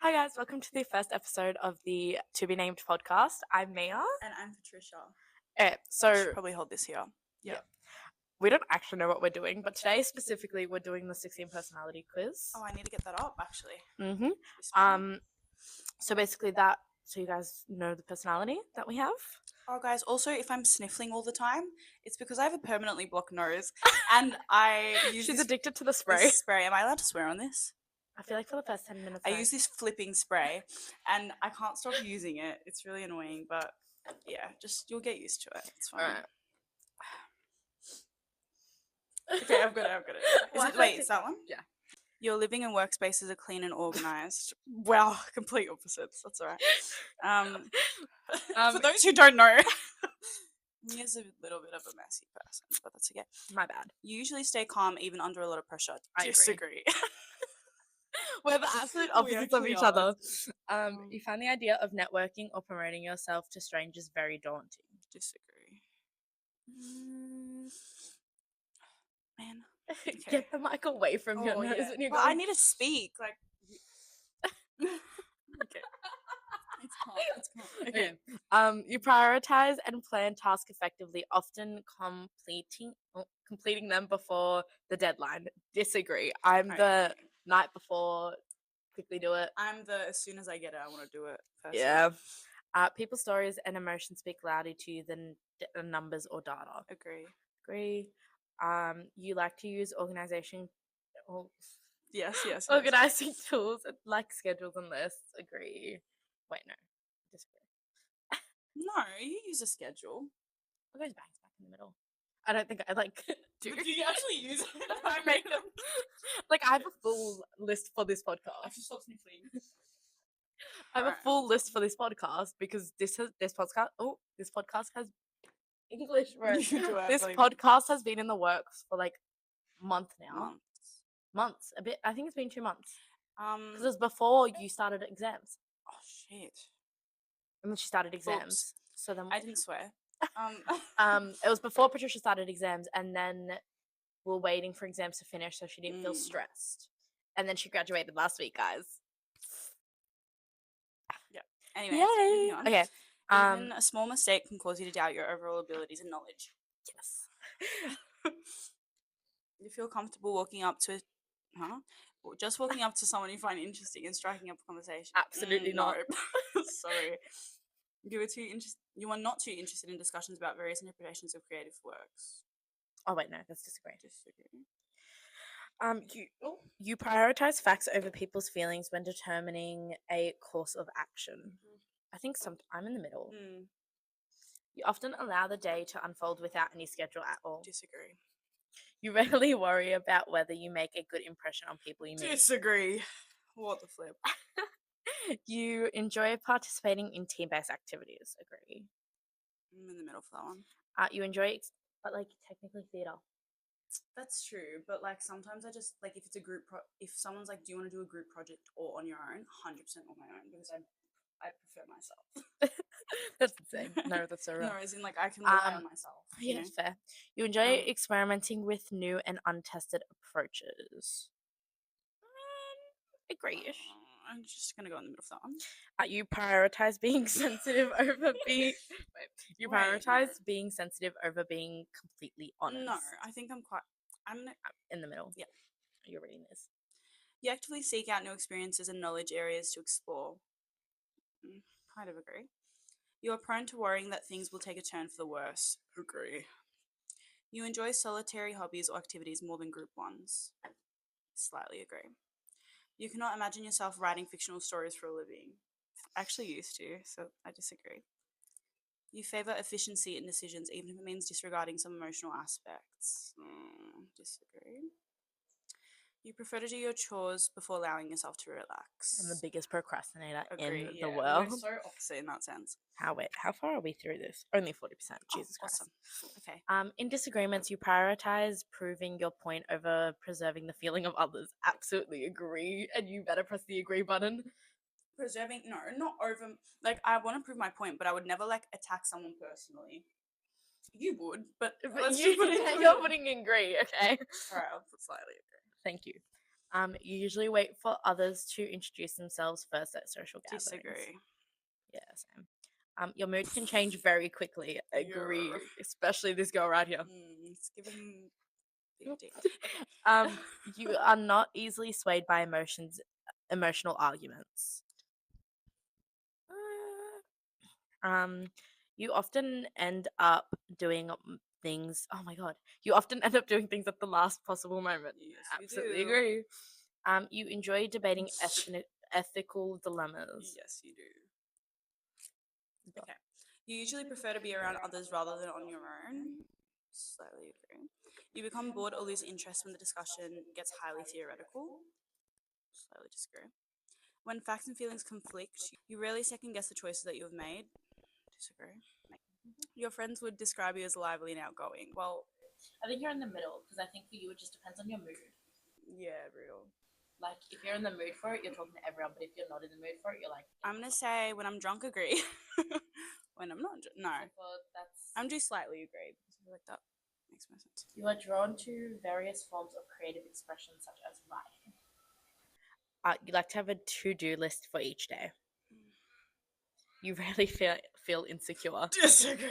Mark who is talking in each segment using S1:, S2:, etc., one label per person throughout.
S1: Hi guys, welcome to the first episode of the To Be Named podcast. I'm Mia.
S2: And I'm Patricia.
S1: Okay,
S2: I
S1: so
S2: should probably hold this here.
S1: yeah, we don't actually know what we're doing, but today specifically we're doing the 16 personality quiz.
S2: Oh, I need to get that up actually.
S1: So basically so you guys know the personality that we have.
S2: Oh, guys, also, if I'm sniffling all the time, it's because I have a permanently blocked nose and I use
S1: She's
S2: this
S1: addicted to the spray.
S2: spray. Am I allowed to swear on this?
S1: I feel like for the first 10 minutes
S2: I use this flipping spray and I can't stop using it. It's really annoying, but yeah, just you'll get used to it. It's fine.
S1: Alright.
S2: Okay, I've got it. Wait, it's that one?
S1: Yeah.
S2: Your living and workspaces are clean and organized. Wow, complete opposites. That's all right. For those who don't know, Mia's a little bit of a messy person, but that's okay.
S1: My bad.
S2: You usually stay calm even under a lot of pressure.
S1: I
S2: disagree.
S1: We're the absolute opposites of each other. You find the idea of networking or promoting yourself to strangers very daunting.
S2: Disagree. Man. Okay.
S1: Get the mic away from your nose when you're going.
S2: I need to speak. Like. Okay. It's calm.
S1: Okay. You prioritize and plan tasks effectively, often completing them before the deadline. Disagree. I'm the night before, quickly do it.
S2: I'm the as soon as I get it, I want to do it. Personally.
S1: Yeah. People's stories and emotions speak louder to you than numbers or data. Agree. You like to use
S2: Yes.
S1: organizing tools like schedules and lists. Agree. Wait, no. Disagree.
S2: No, you use a schedule.
S1: What goes back in the middle? I don't think I do.
S2: Do you actually use it?
S1: I make them. Like, I have a full list for this podcast.
S2: I should stop sniffling.
S1: I have a full list for this podcast because this podcast has English words. This podcast has been in the works for like a month now. Months. A bit. I think it's been 2 months. Because it was before you started exams.
S2: Oh shit.
S1: And then she started exams. So then
S2: I didn't swear.
S1: It was before Patricia started exams, and then we were waiting for exams to finish, so she didn't feel stressed. And then she graduated last week, guys.
S2: Yeah. Anyway,
S1: yay! Okay.
S2: Even a small mistake can cause you to doubt your overall abilities and knowledge.
S1: Yes.
S2: You feel comfortable walking up to just walking up to someone you find interesting and striking up a conversation.
S1: Absolutely not.
S2: Sorry. You are not too interested in discussions about various interpretations of creative works.
S1: Oh wait, no, that's disagree. You prioritize facts over people's feelings when determining a course of action. Mm-hmm. I think I'm in the middle. You often allow the day to unfold without any schedule at all.
S2: Disagree.
S1: You rarely worry about whether you make a good impression on people you meet.
S2: Disagree. What the flip?
S1: You enjoy participating in team-based activities. Agree.
S2: I'm in the middle for that one.
S1: You enjoy, but like technically theatre.
S2: That's true, but like sometimes I just like if it's a group if someone's like, do you want to do a group project or on your own? 100% on my own because I prefer myself.
S1: That's insane. No, that's so right.
S2: No, as in like I can rely on myself.
S1: Yeah, that's fair. You enjoy experimenting with new and untested approaches. Agree-ish.
S2: I'm just gonna go in the middle of that one.
S1: You prioritize being sensitive over being. Being sensitive over being completely honest.
S2: No, I think I'm
S1: in the middle.
S2: Yeah,
S1: you're reading this.
S2: You actively seek out new experiences and knowledge areas to explore. Kind of agree. You are prone to worrying that things will take a turn for the worse. Agree. You enjoy solitary hobbies or activities more than group ones. Slightly agree. You cannot imagine yourself writing fictional stories for a living. I actually used to, so I disagree. You favour efficiency in decisions, even if it means disregarding some emotional aspects. Disagree. You prefer to do your chores before allowing yourself to relax.
S1: I'm the biggest procrastinator in the world.
S2: We're so opposite in that sense.
S1: How far are we through this? Only 40%. Jesus Christ.
S2: Awesome. Okay.
S1: In disagreements, you prioritize proving your point over preserving the feeling of others. Absolutely agree. And you better press the agree button.
S2: Not over. Like, I want to prove my point, but I would never like attack someone personally. You would, but
S1: you're putting agree, okay?
S2: All right, I'll put slightly agree.
S1: Thank you. You usually wait for others to introduce themselves first at social gatherings.
S2: Disagree.
S1: Yeah, same. Your mood can change very quickly. Agree.
S2: Yeah.
S1: Especially this girl right here.
S2: It's given big dick.
S1: You are not easily swayed by emotional arguments. You often end up doing things. Oh my god! You often end up doing things at the last possible moment.
S2: Yes,
S1: Absolutely
S2: you do.
S1: agree. You enjoy debating ethical dilemmas.
S2: Yes, you do. Okay. You usually prefer to be around others rather than on your own. Slightly agree. You become bored or lose interest when the discussion gets highly theoretical. Slightly disagree. When facts and feelings conflict, you rarely second guess the choices that you have made. Disagree. Your friends would describe you as lively and outgoing. Well,
S1: I think you're in the middle because I think for you it just depends on your mood.
S2: yeah, real.
S1: Like if you're in the mood for it, you're talking to everyone. But if you're not in the mood for it, you're like.
S2: I'm gonna say when I'm drunk, agree. When I'm not, no. I'm just slightly agree because I feel like that makes more sense.
S1: You are drawn to various forms of creative expression, such as writing. You like to have a to-do list for each day. You rarely feel insecure.
S2: Disagree.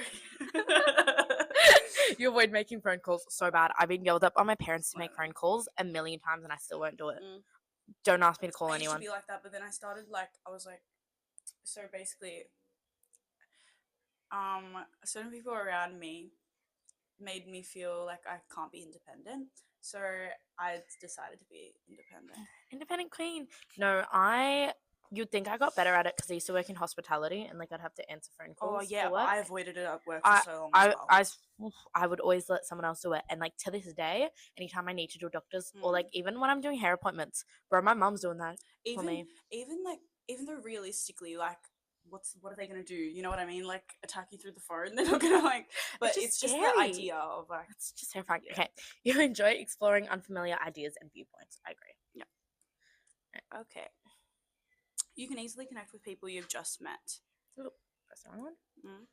S1: You avoid making phone calls so bad. I've been yelled at by my parents to make phone calls a million times, and I still won't do it. Don't ask me to call
S2: I used
S1: anyone.
S2: to be like that, but then I started I was like, so basically, certain people around me made me feel like I can't be independent. So I decided to be independent.
S1: Independent queen. No, you'd think I got better at it because I used to work in hospitality and like I'd have to answer phone calls.
S2: Oh yeah,
S1: for
S2: but
S1: work.
S2: I avoided it at work for so long as well.
S1: I would always let someone else do it, and like to this day, anytime I need to do a doctor's or like even when I'm doing hair appointments, bro, my mom's doing that for me.
S2: Even though realistically, like, what are they gonna do? You know what I mean? Like attack you through the phone. They're not gonna like. But it's just the idea of like.
S1: It's just terrifying. Yeah. Okay, you enjoy exploring unfamiliar ideas and viewpoints. I agree.
S2: Yeah. Okay. You can easily connect with people you've just met.
S1: Ooh, that's the wrong one.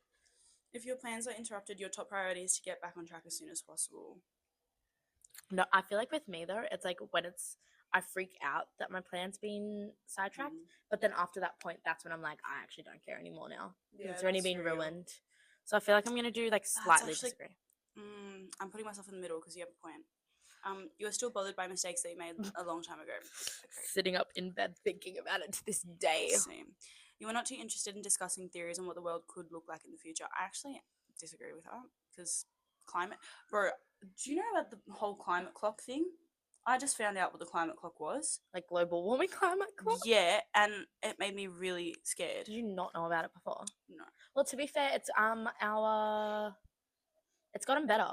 S2: If your plans are interrupted, your top priority is to get back on track as soon as possible.
S1: No, I feel like with me though, it's like when I freak out that my plan's been sidetracked, but then after that point, that's when I'm like, I actually don't care anymore now. Yeah, it's already been ruined. So I feel like I'm gonna do like slightly disagree.
S2: I'm putting myself in the middle because you have a point. You're still bothered by mistakes that you made a long time ago. Okay.
S1: Sitting up in bed thinking about it to this day.
S2: Same. You are not too interested in discussing theories on what the world could look like in the future. I actually disagree with that because climate, bro. Do you know about the whole climate clock thing? I just found out what the climate clock was.
S1: Like global warming climate clock?
S2: Yeah, and it made me really scared.
S1: Did you not know about it before?
S2: No.
S1: Well, to be fair, it's it's gotten better,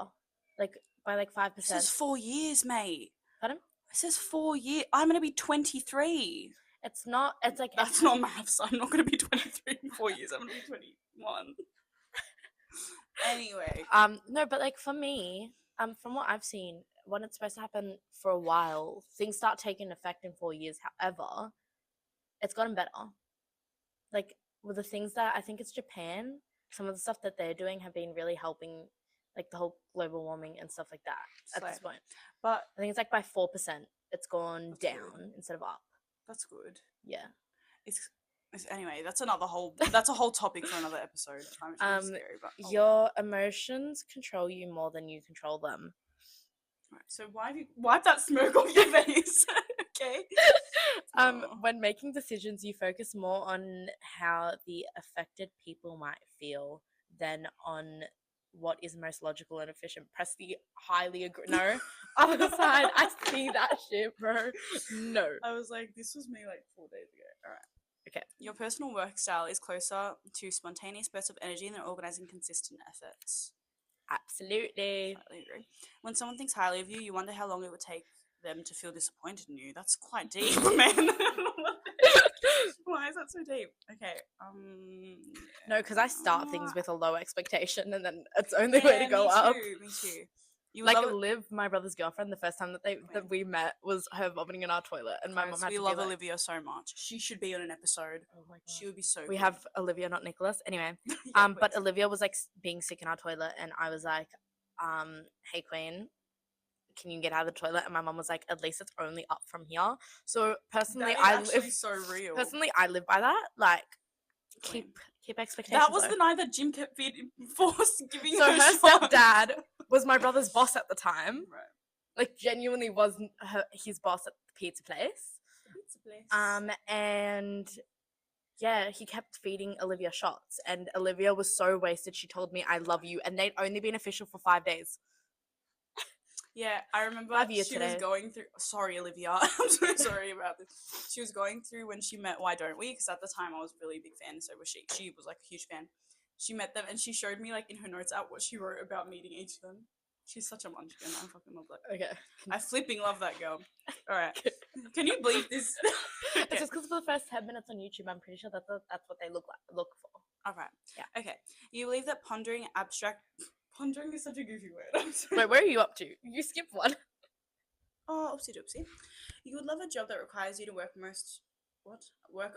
S1: like by like 5%.
S2: It says 4 years, mate.
S1: Pardon?
S2: It says 4 years. I'm gonna be 23.
S1: It's not. It's like
S2: that's not maths. I'm not gonna be 23 in 4 years. I'm gonna be 21. Anyway.
S1: No, but like for me, from what I've seen, when it's supposed to happen for a while, things start taking effect in 4 years. However, it's gotten better. Like with the things that I think it's Japan, some of the stuff that they're doing have been really helping, like the whole global warming and stuff like that at this point.
S2: But
S1: I think it's like by 4%, it's gone down instead of up.
S2: That's good.
S1: Yeah.
S2: It's anyway. That's a whole topic for another episode. I'm scary, but
S1: your emotions control you more than you control them.
S2: Right, so why have you wiped that smoke off your face? Okay.
S1: When making decisions, you focus more on how the affected people might feel than on what is most logical and efficient. Press the highly agree. No, other side. I see that shit, bro. No.
S2: I was like, this was me like 4 days ago. All right.
S1: Okay.
S2: Your personal work style is closer to spontaneous bursts of energy than organizing consistent efforts.
S1: Absolutely.
S2: Slightly agree. When someone thinks highly of you, you wonder how long it would take them to feel disappointed in you. That's quite deep, man. Why is that so deep? Okay.
S1: No, because I start things with a low expectation, and then it's only way to go up.
S2: Me too. You
S1: like Liv, my brother's girlfriend, the first time that we met was her vomiting in our toilet, and my mom had to
S2: love Olivia so much. She should be on an episode. Oh my god, she would be so.
S1: We have Olivia, not Nicholas. Anyway, but Olivia was like being sick in our toilet, and I was like, "Hey, Queen, can you get out of the toilet? And my mum was like, at least it's only up from here. So personally,
S2: That is actually so real.
S1: Personally, I live by that. Like,
S2: Queen.
S1: keep expectations.
S2: That was the night that Jim kept being forced giving
S1: So
S2: her
S1: her
S2: shots.
S1: stepdad was my brother's boss at the time.
S2: Right.
S1: Like, genuinely was his boss at the pizza place.
S2: Pizza place.
S1: And yeah, he kept feeding Olivia shots, and Olivia was so wasted. She told me, "I love you," and they'd only been official for 5 days.
S2: Yeah, I remember she was going through. Sorry, Olivia. I'm so sorry about this. She was going through when she met Why Don't We? Because at the time I was a really big fan, so was she. She was like a huge fan. She met them and she showed me like in her notes out what she wrote about meeting each of them. She's such a munchkin. I fucking love that.
S1: Okay.
S2: I flipping love that girl. All right. Can you believe this?
S1: Okay. It's just because for the first 10 minutes on YouTube, I'm pretty sure that's what they look for.
S2: All right.
S1: Yeah.
S2: Okay. You believe that pondering is such a goofy word. I'm sorry.
S1: Wait, where are you up to? You skipped one.
S2: Oh, oopsie doopsie. You would love a job that requires you to work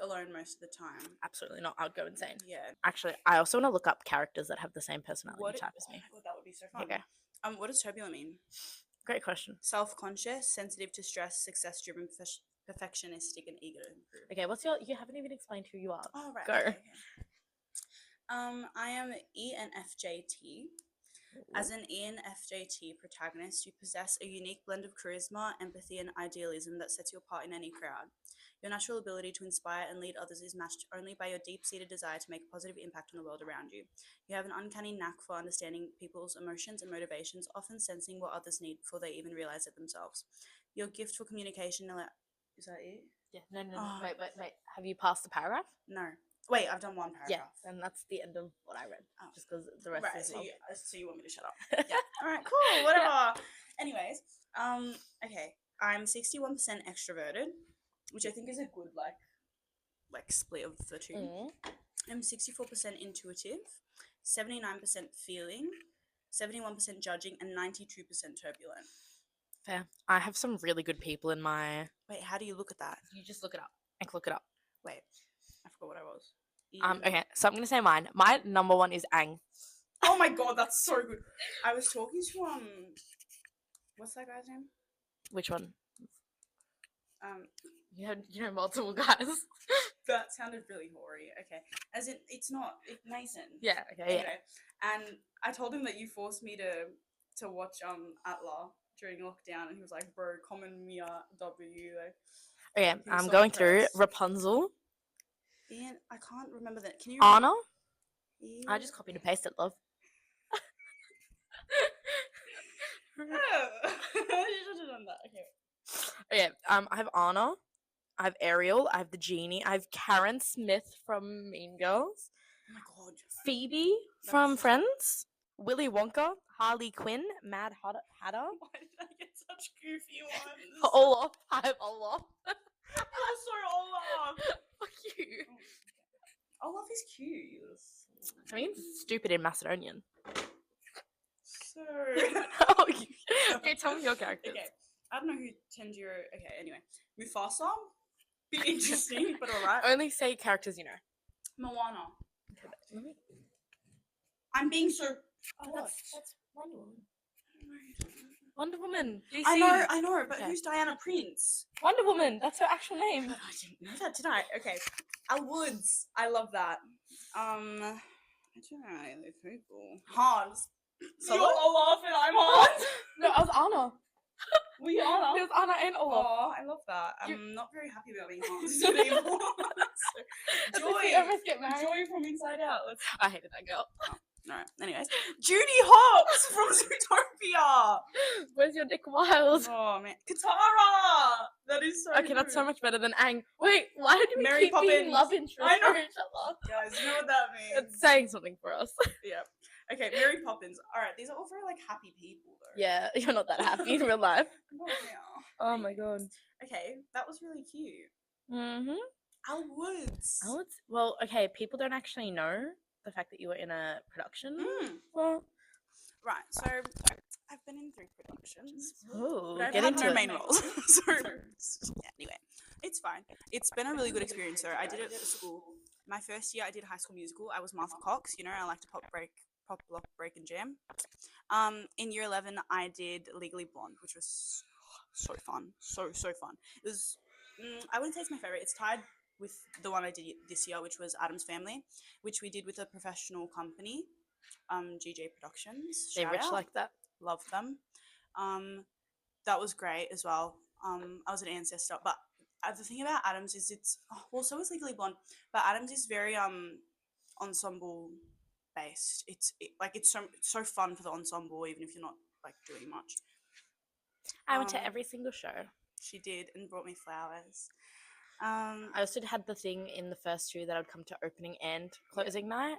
S2: alone most of the time.
S1: Absolutely not. I would go insane.
S2: Yeah.
S1: Actually, I also want to look up characters that have the same personality type as me.
S2: Oh, that would be so fun.
S1: Okay.
S2: What does turbulent mean?
S1: Great question.
S2: Self-conscious, sensitive to stress, success-driven, perfectionistic, and eager to improve.
S1: Okay, you haven't even explained who you are.
S2: Oh, right.
S1: Go.
S2: Okay. I am ENFJT. As an ENFJT protagonist, you possess a unique blend of charisma, empathy, and idealism that sets you apart in any crowd. Your natural ability to inspire and lead others is matched only by your deep-seated desire to make a positive impact on the world around you. You have an uncanny knack for understanding people's emotions and motivations, often sensing what others need before they even realize it themselves. Your gift for communication is that it?
S1: Yeah, no. Wait. Have you passed the paragraph?
S2: No. Wait, I've done one paragraph.
S1: Yeah, and that's the end of what I read. Oh. Just because the rest is
S2: so you want me to shut up? Yeah. All right, cool, whatever. Yeah. Anyways, okay. I'm 61% extroverted, which I think is a good like split of the two. Mm. I'm 64% intuitive, 79% feeling, 71% judging, and 92% turbulent.
S1: Fair. I have some really good people in my...
S2: Wait, how do you look at that?
S1: You just look it up. And look it up.
S2: Wait, I forgot what I was.
S1: Okay, so I'm gonna say mine. My number one is Ang.
S2: Oh my god, that's so good. I was talking to what's that guy's name?
S1: Which one? You know multiple guys.
S2: That sounded really hoary. Okay, as in it's Mason.
S1: Yeah. Okay.
S2: Anyway, and I told him that you forced me to watch Atla during lockdown, and he was like, "Bro, common Mia W." Like,
S1: okay, I'm going through Rapunzel.
S2: Ian, I can't remember that. Can you?
S1: Anna. I just copied and pasted, love.
S2: Oh, I should have done that. Okay.
S1: Okay. I have Anna. I have Ariel. I have the genie. I have Karen Smith from Mean Girls.
S2: Oh my god.
S1: Phoebe from Friends. Willy Wonka. Harley Quinn. Mad Hatter.
S2: Why did I get such goofy ones?
S1: Olaf. I have Olaf.
S2: Also Olaf.
S1: Fuck you.
S2: Olaf is cute.
S1: I mean, stupid in Macedonian.
S2: So.
S1: Okay, tell me your characters.
S2: Okay. I don't know who Tanjiro. Okay, anyway. Mufasa. Be interesting, but alright.
S1: Only say characters you know.
S2: Moana.
S1: Okay,
S2: I'm being so.
S1: Oh, that's Wonder Woman. Wonder Woman. DC.
S2: I know, but who's Diana Prince?
S1: Wonder Woman. That's her actual name.
S2: But I didn't know that, did I? Okay. Al Woods. I love that. I don't know those people. Hans. So you're Olaf and I'm Hans.
S1: No, I was Anna.
S2: Were you Anna?
S1: It was Anna and Olaf.
S2: Oh, I love that. I'm not very happy about being Hans anymore. Joy.
S1: Almost get married.
S2: Joy from Inside Out.
S1: I hated that girl.
S2: Alright, anyways. Judy Hopps from Zootopia!
S1: Where's your Dick Wild?
S2: Oh, man. Katara! That is so
S1: okay,
S2: good.
S1: That's so much better than Aang. Wait, why did we
S2: Mary
S1: keep
S2: Poppins.
S1: being love interest
S2: I know.
S1: for each other?
S2: Guys, you know what that means.
S1: It's saying something for us.
S2: Yeah. Okay, Mary Poppins. Alright, these are all very, happy people, though.
S1: Yeah, you're not that happy in real life.
S2: Not now.
S1: Oh my god.
S2: Okay, that was really cute.
S1: Mm-hmm.
S2: Al Woods.
S1: Well, okay, people don't actually know the fact that you were in a production. Well,
S2: right, so I've been in 3 productions.
S1: Oh,
S2: get into main roles. Anyway, it's fine. It's been a really good experience though. I did it at school. My first year I did High School Musical. I was Martha Cox, I like to pop break Pop, Lock, Break and Jam. In year 11, I did Legally Blonde, which was so fun. So fun. It was, I wouldn't say it's my favorite. It's tied with the one I did this year, which was Adam's Family, which we did with a professional company, GJ Productions.
S1: They're
S2: Shout
S1: rich
S2: out.
S1: like that.
S2: Love them. That was great as well. I was an ancestor, but the thing about Adams is so is Legally Blonde, but Adams is very ensemble based. It's so fun for the ensemble, even if you're not like doing much.
S1: I went to every single show.
S2: She did and brought me flowers.
S1: I also had the thing in the first two that I would come to opening and closing night.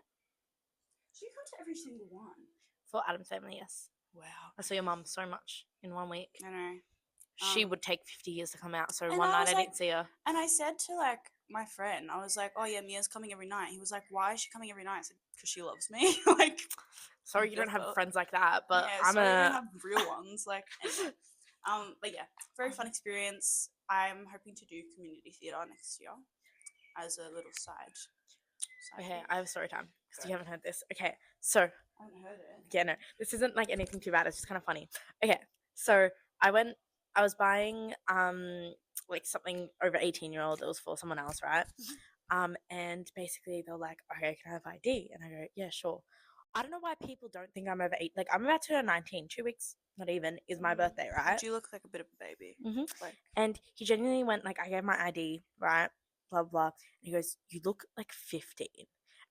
S2: Did you come to every single one?
S1: For Adam's Family, yes.
S2: Wow.
S1: I saw your mum so much in 1 week.
S2: I know.
S1: She would take 50 years to come out, so one night I didn't see her.
S2: And I said to like my friend, I was like, "Oh yeah, Mia's coming every night." He was like, "Why is she coming every night?" I said, "Because she loves me." Like,
S1: sorry, you don't have friends like that, but
S2: yeah, sorry, you don't have real ones. Like, anyway. But yeah, very fun experience. I'm hoping to do community theatre next year as a little side.
S1: Okay, I have a story time because you haven't heard this. Okay, so
S2: I haven't heard it.
S1: Yeah, no, this isn't like anything too bad. It's just kind of funny. Okay, so I was buying like something over 18-year-old. It was for someone else, right? And basically they're like, okay, can I have ID? And I go, yeah, sure. I don't know why people don't think I'm over 8. Like, I'm about to turn 19. 2 weeks, not even, is my birthday, right?
S2: You look like a bit of a baby.
S1: Like, and he genuinely went like, I gave my ID, right? Blah blah. And he goes, you look like 15.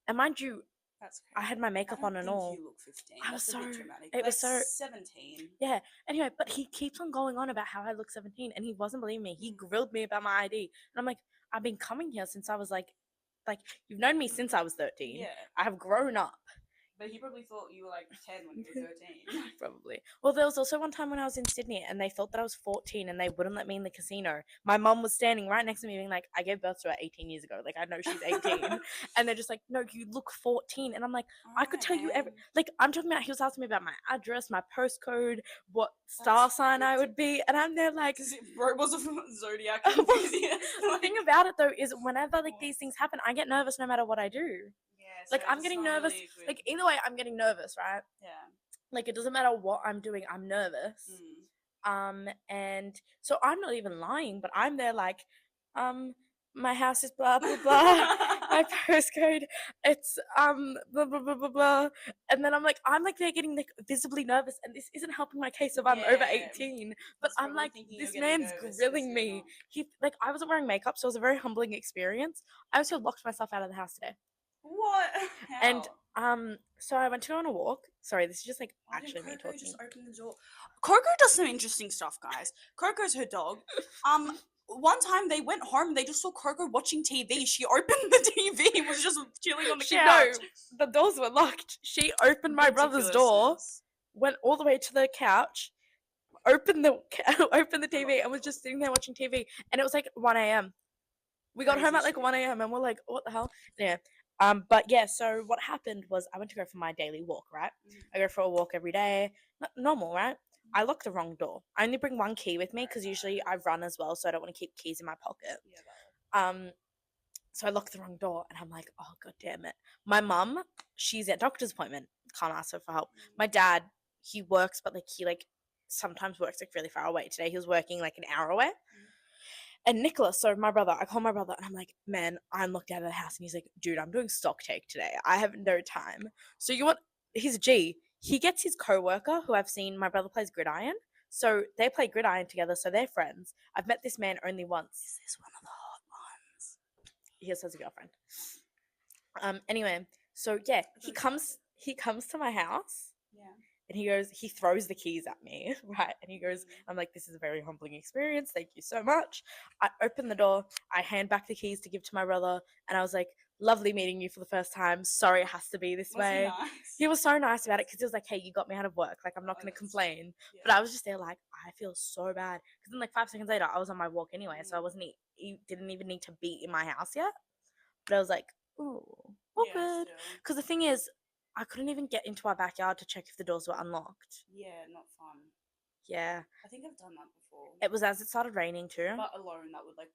S1: And mind you,
S2: that's
S1: I had my makeup on and all.
S2: You look 15.
S1: I was
S2: That's
S1: so.
S2: a bit dramatic.
S1: It was so
S2: 17.
S1: Yeah. Anyway, but he keeps on going on about how I look 17, and he wasn't believing me. He grilled me about my ID, and I'm like, I've been coming here since I was like you've known me since I was 13.
S2: Yeah.
S1: I have grown up.
S2: But he probably thought you were like 10 when you were 13.
S1: Probably. Well, there was also one time when I was in Sydney and they thought that I was 14 and they wouldn't let me in the casino. My mum was standing right next to me being like, I gave birth to her 18 years ago. Like, I know she's 18. And they're just like, no, you look 14. And I'm like, I could tell you like, I'm talking about, he was asking me about my address, my postcode, what star sign I would be. And I'm there like,
S2: bro was a zodiac enthusiast.
S1: The thing about it though is whenever like these things happen, I get nervous no matter what I do.
S2: So
S1: like, I'm getting nervous. Really like, either way, I'm getting nervous, right?
S2: Yeah.
S1: Like, it doesn't matter what I'm doing, I'm nervous. And so I'm not even lying, but I'm there like, my house is blah blah blah. My postcode, it's blah blah blah blah blah. And then I'm like they're getting like visibly nervous, and this isn't helping my case if I'm over 18. But I'm like, this man's grilling me. He like, I wasn't wearing makeup, so it was a very humbling experience. I also locked myself out of the house today.
S2: What?
S1: How? And so I went to go on a walk. Sorry, this is just like actually me talking.
S2: Just opened the door. Coco does some interesting stuff, guys. Coco's her dog. One time they went home and they just saw Coco watching TV. She opened the TV and was just chilling on the couch.
S1: No, the doors were locked. She opened my brother's door, went all the way to the couch, opened the TV, and was just sitting there watching TV. And it was like 1 a.m. We got home at like 1 a.m. and we're like, what the hell? Yeah. But yeah, so what happened was I went to go for my daily walk, right? I go for a walk every day. Normal, right? I locked the wrong door. I only bring one key with me because usually I run as well, so I don't want to keep keys in my pocket. So I locked the wrong door and I'm like, oh, god damn it. My mum, she's at doctor's appointment. Can't ask her for help. My dad, he works, but like he like sometimes works like really far away. Today he was working like an hour away. And Nicholas, so my brother, I call my brother and I'm like, man, I'm locked out of the house. And he's like, dude, I'm doing stock take today. I have no time. So he's a G. He gets his co-worker who I've seen, my brother plays gridiron. So they play gridiron together. So they're friends. I've met this man only once.
S2: Is this one of the hot ones?
S1: He also has a girlfriend. Anyway, so yeah, he comes to my house.
S2: Yeah.
S1: And he throws the keys at me, right? And he goes, I'm like, this is a very humbling experience. Thank you so much. I open the door. I hand back the keys to give to my brother. And I was like, lovely meeting you for the first time. Sorry it has to be this way. He was so nice about it because he was like, hey, you got me out of work. Like, I'm not going to complain. Yeah. But I was just there like, I feel so bad. Because then like 5 seconds later, I was on my walk anyway. So he didn't even need to be in my house yet. But I was like, ooh, awkward. Because the thing is, I couldn't even get into our backyard to check if the doors were unlocked.
S2: Yeah, not fun.
S1: Yeah.
S2: I think I've done that before.
S1: It was as it started raining too.
S2: But alone, that would like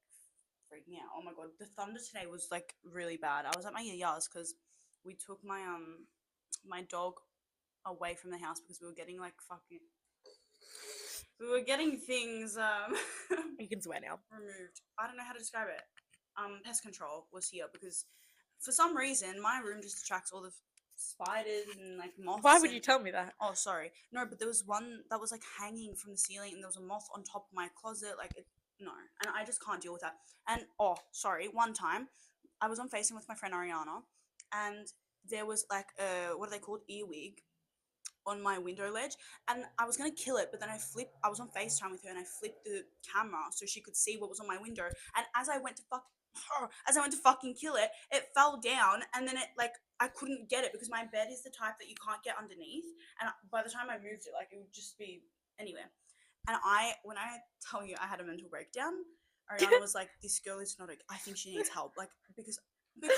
S2: freak me out. Oh my god, the thunder today was like really bad. I was at my yaya's because we took my my dog away from the house because we were getting like we were getting things
S1: You can swear now.
S2: removed. I don't know how to describe it. Pest control was here because for some reason my room just attracts all the spiders and like moths.
S1: Why would you tell me that?
S2: Oh, sorry. No, but there was one that was like hanging from the ceiling and there was a moth on top of my closet. No. And I just can't deal with that. And oh, sorry. One time I was on FaceTime with my friend Ariana and there was like what are they called? Earwig on my window ledge and I was gonna kill it, but then I was on FaceTime with her and I flipped the camera so she could see what was on my window. And as I went to fucking kill it, it fell down and then it like I couldn't get it because my bed is the type that you can't get underneath. And by the time I moved it, like it would just be anywhere. And when I tell you I had a mental breakdown, Ariana was like, "This girl is not. I think she needs help." Like because no,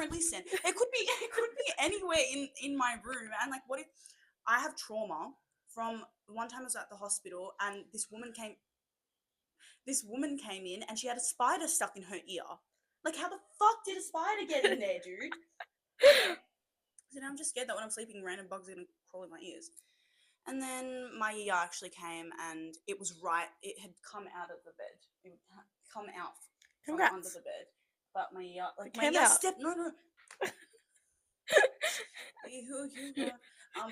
S2: listen, it could be anywhere in my room. And like, what if I have trauma from one time I was at the hospital and this woman came in and she had a spider stuck in her ear. Like, how the fuck did a spider get in there, dude? So now I'm just scared that when I'm sleeping, random bugs are gonna crawl in my ears. And then my ER actually came and it was right. It had come out of the bed. It would come out from
S1: Congrats.
S2: under the bed. But my ER, like,
S1: It
S2: my
S1: came
S2: ER
S1: out.
S2: stepped. No.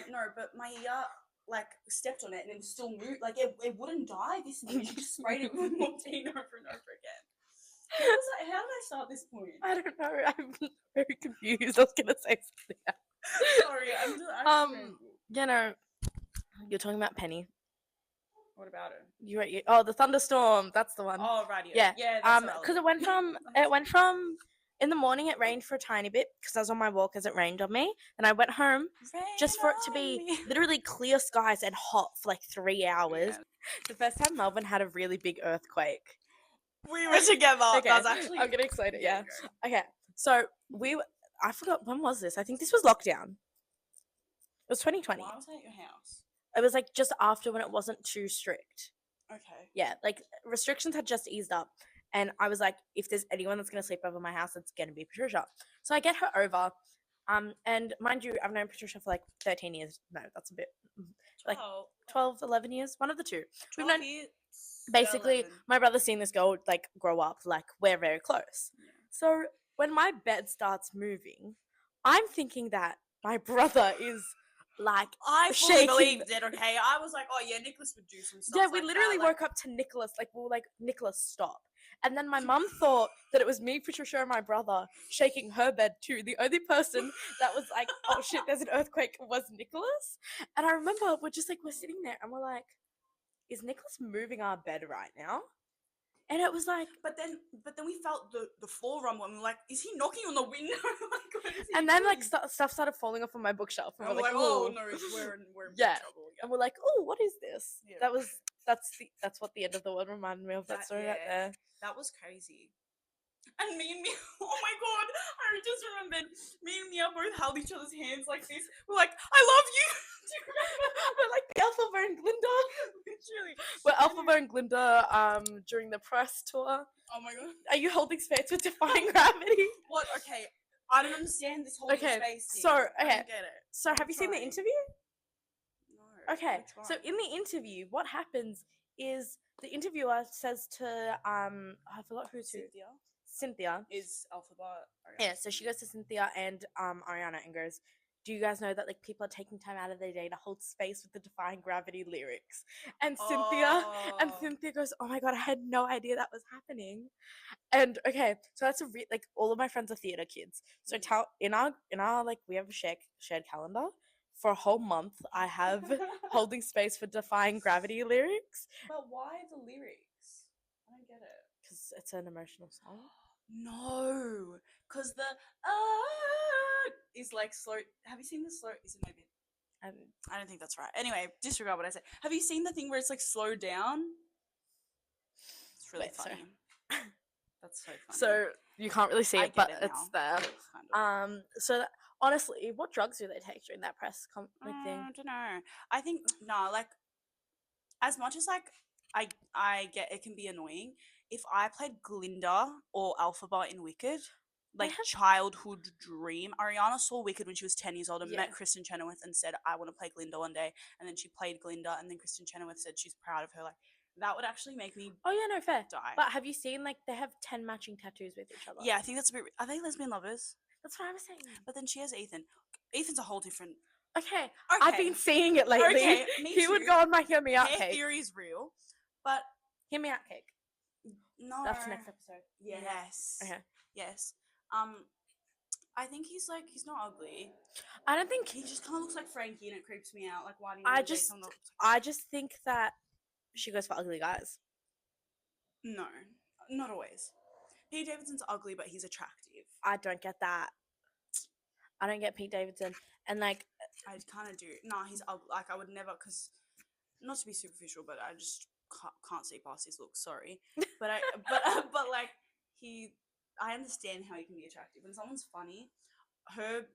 S2: No, but my ER like stepped on it and it still moved. Like it wouldn't die. This thing, she just sprayed it with morphine over and over again. How did I start this point?
S1: I don't know. I'm very confused. I was gonna say something else.
S2: Sorry,
S1: you know, you're talking about Penny.
S2: What about it?
S1: The thunderstorm. That's the one.
S2: Oh, right.
S1: Yeah.
S2: That's
S1: because it went from in the morning it rained for a tiny bit because I was on my walk as it rained on me, and I went home just for it to be literally clear skies and hot for like 3 hours. Yeah. The first time Melbourne had a really big earthquake.
S2: We were together.
S1: Okay.
S2: That was actually.
S1: I'm getting excited. Yeah. Okay. So I forgot when was this? I think this was lockdown. It was 2020.
S2: Why was I at your house?
S1: It was like just after when it wasn't too strict.
S2: Okay.
S1: Yeah, like restrictions had just eased up. And I was like, if there's anyone that's going to sleep over my house, it's going to be Patricia. So I get her over. And mind you, I've known Patricia for like 13 years. No, that's a bit.
S2: 12.
S1: Like 12, 11 years. One of the two.
S2: 12
S1: We've known.
S2: years.
S1: Basically,
S2: 11.
S1: my brother's seen this girl like grow up. Like we're very close. Yeah. So when my bed starts moving, I'm thinking that my brother is like
S2: I fully believed it. Okay, I was like, oh yeah, Nicholas would do some stuff.
S1: Yeah, we literally woke up to Nicholas. Like we were like, Nicholas, stop. And then my mum thought that it was me, Patricia, and my brother shaking her bed too. The only person that was like, oh shit, there's an earthquake was Nicholas. And I remember we're sitting there and we're like, is Nicholas moving our bed right now? And it was like,
S2: but then we felt the floor rumble and we were like, is he knocking on the window? Like, what is he
S1: and then
S2: doing?
S1: like stuff started falling off on my bookshelf, and we're like,
S2: oh no, we're in
S1: yeah.
S2: trouble.
S1: And we're like, oh, what is this? Yeah. That's what the end of the world reminded me of. That story right there.
S2: That was crazy. And me, oh my god, I just remembered, me and Mia both held each other's hands like this. We're like, I love you. Do you remember?
S1: We're like the Alpha and Glinda.
S2: Literally.
S1: We're Alpha and Glinda during the press tour.
S2: Oh my god.
S1: Are you holding space with Defying Gravity?
S2: What? Okay. I don't understand this whole space thing.
S1: So,
S2: I don't get it.
S1: So have you seen the interview?
S2: No.
S1: Okay. So in the interview, what happens is the interviewer says to I forgot who to. Cynthia
S2: is Alphabet.
S1: Yeah, so she goes to Cynthia and Ariana and goes, do you guys know that like people are taking time out of their day to hold space with the Defying Gravity lyrics? And Cynthia goes, oh my god, I had no idea that was happening. And okay, so that's like all of my friends are theater kids. So in our like we have a shared calendar. For a whole month, I have holding space for Defying Gravity lyrics.
S2: But why the lyrics? I don't get it.
S1: Because it's an emotional song.
S2: No, because the is like slow. Have you seen the slow? Is it maybe? I don't think that's right. Anyway, disregard what I said. Have you seen the thing where it's like slow down? It's really funny. That's so funny.
S1: So you can't really see it, but it's there. Kind of. So honestly, what drugs do they take during that press thing?
S2: I don't know. I think no, like as much as like I get it can be annoying. If I played Glinda or Alphaba in Wicked, like
S1: have-
S2: childhood dream. Ariana saw Wicked when she was 10 years old and
S1: Yeah.
S2: met Kristen Chenoweth and said, I want to play Glinda one day. And then she played Glinda, and then Kristen Chenoweth said she's proud of her. Like, that would actually make me
S1: Oh yeah, no fair.
S2: die.
S1: But have you seen like they have 10 matching tattoos with each other?
S2: Yeah, I think that's a bit. Are they lesbian lovers?
S1: That's what I was saying.
S2: But then she has Ethan. Ethan's a whole different.
S1: Okay, I've been seeing it lately.
S2: Okay, me
S1: he
S2: too.
S1: would go on my Hear Me Out
S2: Hair
S1: cake.
S2: theory is real, but
S1: Hear Me Out cake.
S2: no.
S1: That's the next episode.
S2: Yes.
S1: Okay.
S2: Yes. I think he's not ugly.
S1: I don't think
S2: He just kind of looks like Frankie, and it creeps me out. Like, why do you
S1: I
S2: want to date
S1: just
S2: someone that looks
S1: I just think that she goes for ugly guys.
S2: No, not always. Pete Davidson's ugly, but he's attractive.
S1: I don't get that. I don't get Pete Davidson, and like
S2: I kind of do. Nah, he's ugly. Like, I would never, because not to be superficial, but I just can't see past his looks. Sorry, but but like I understand how he can be attractive. When someone's funny, her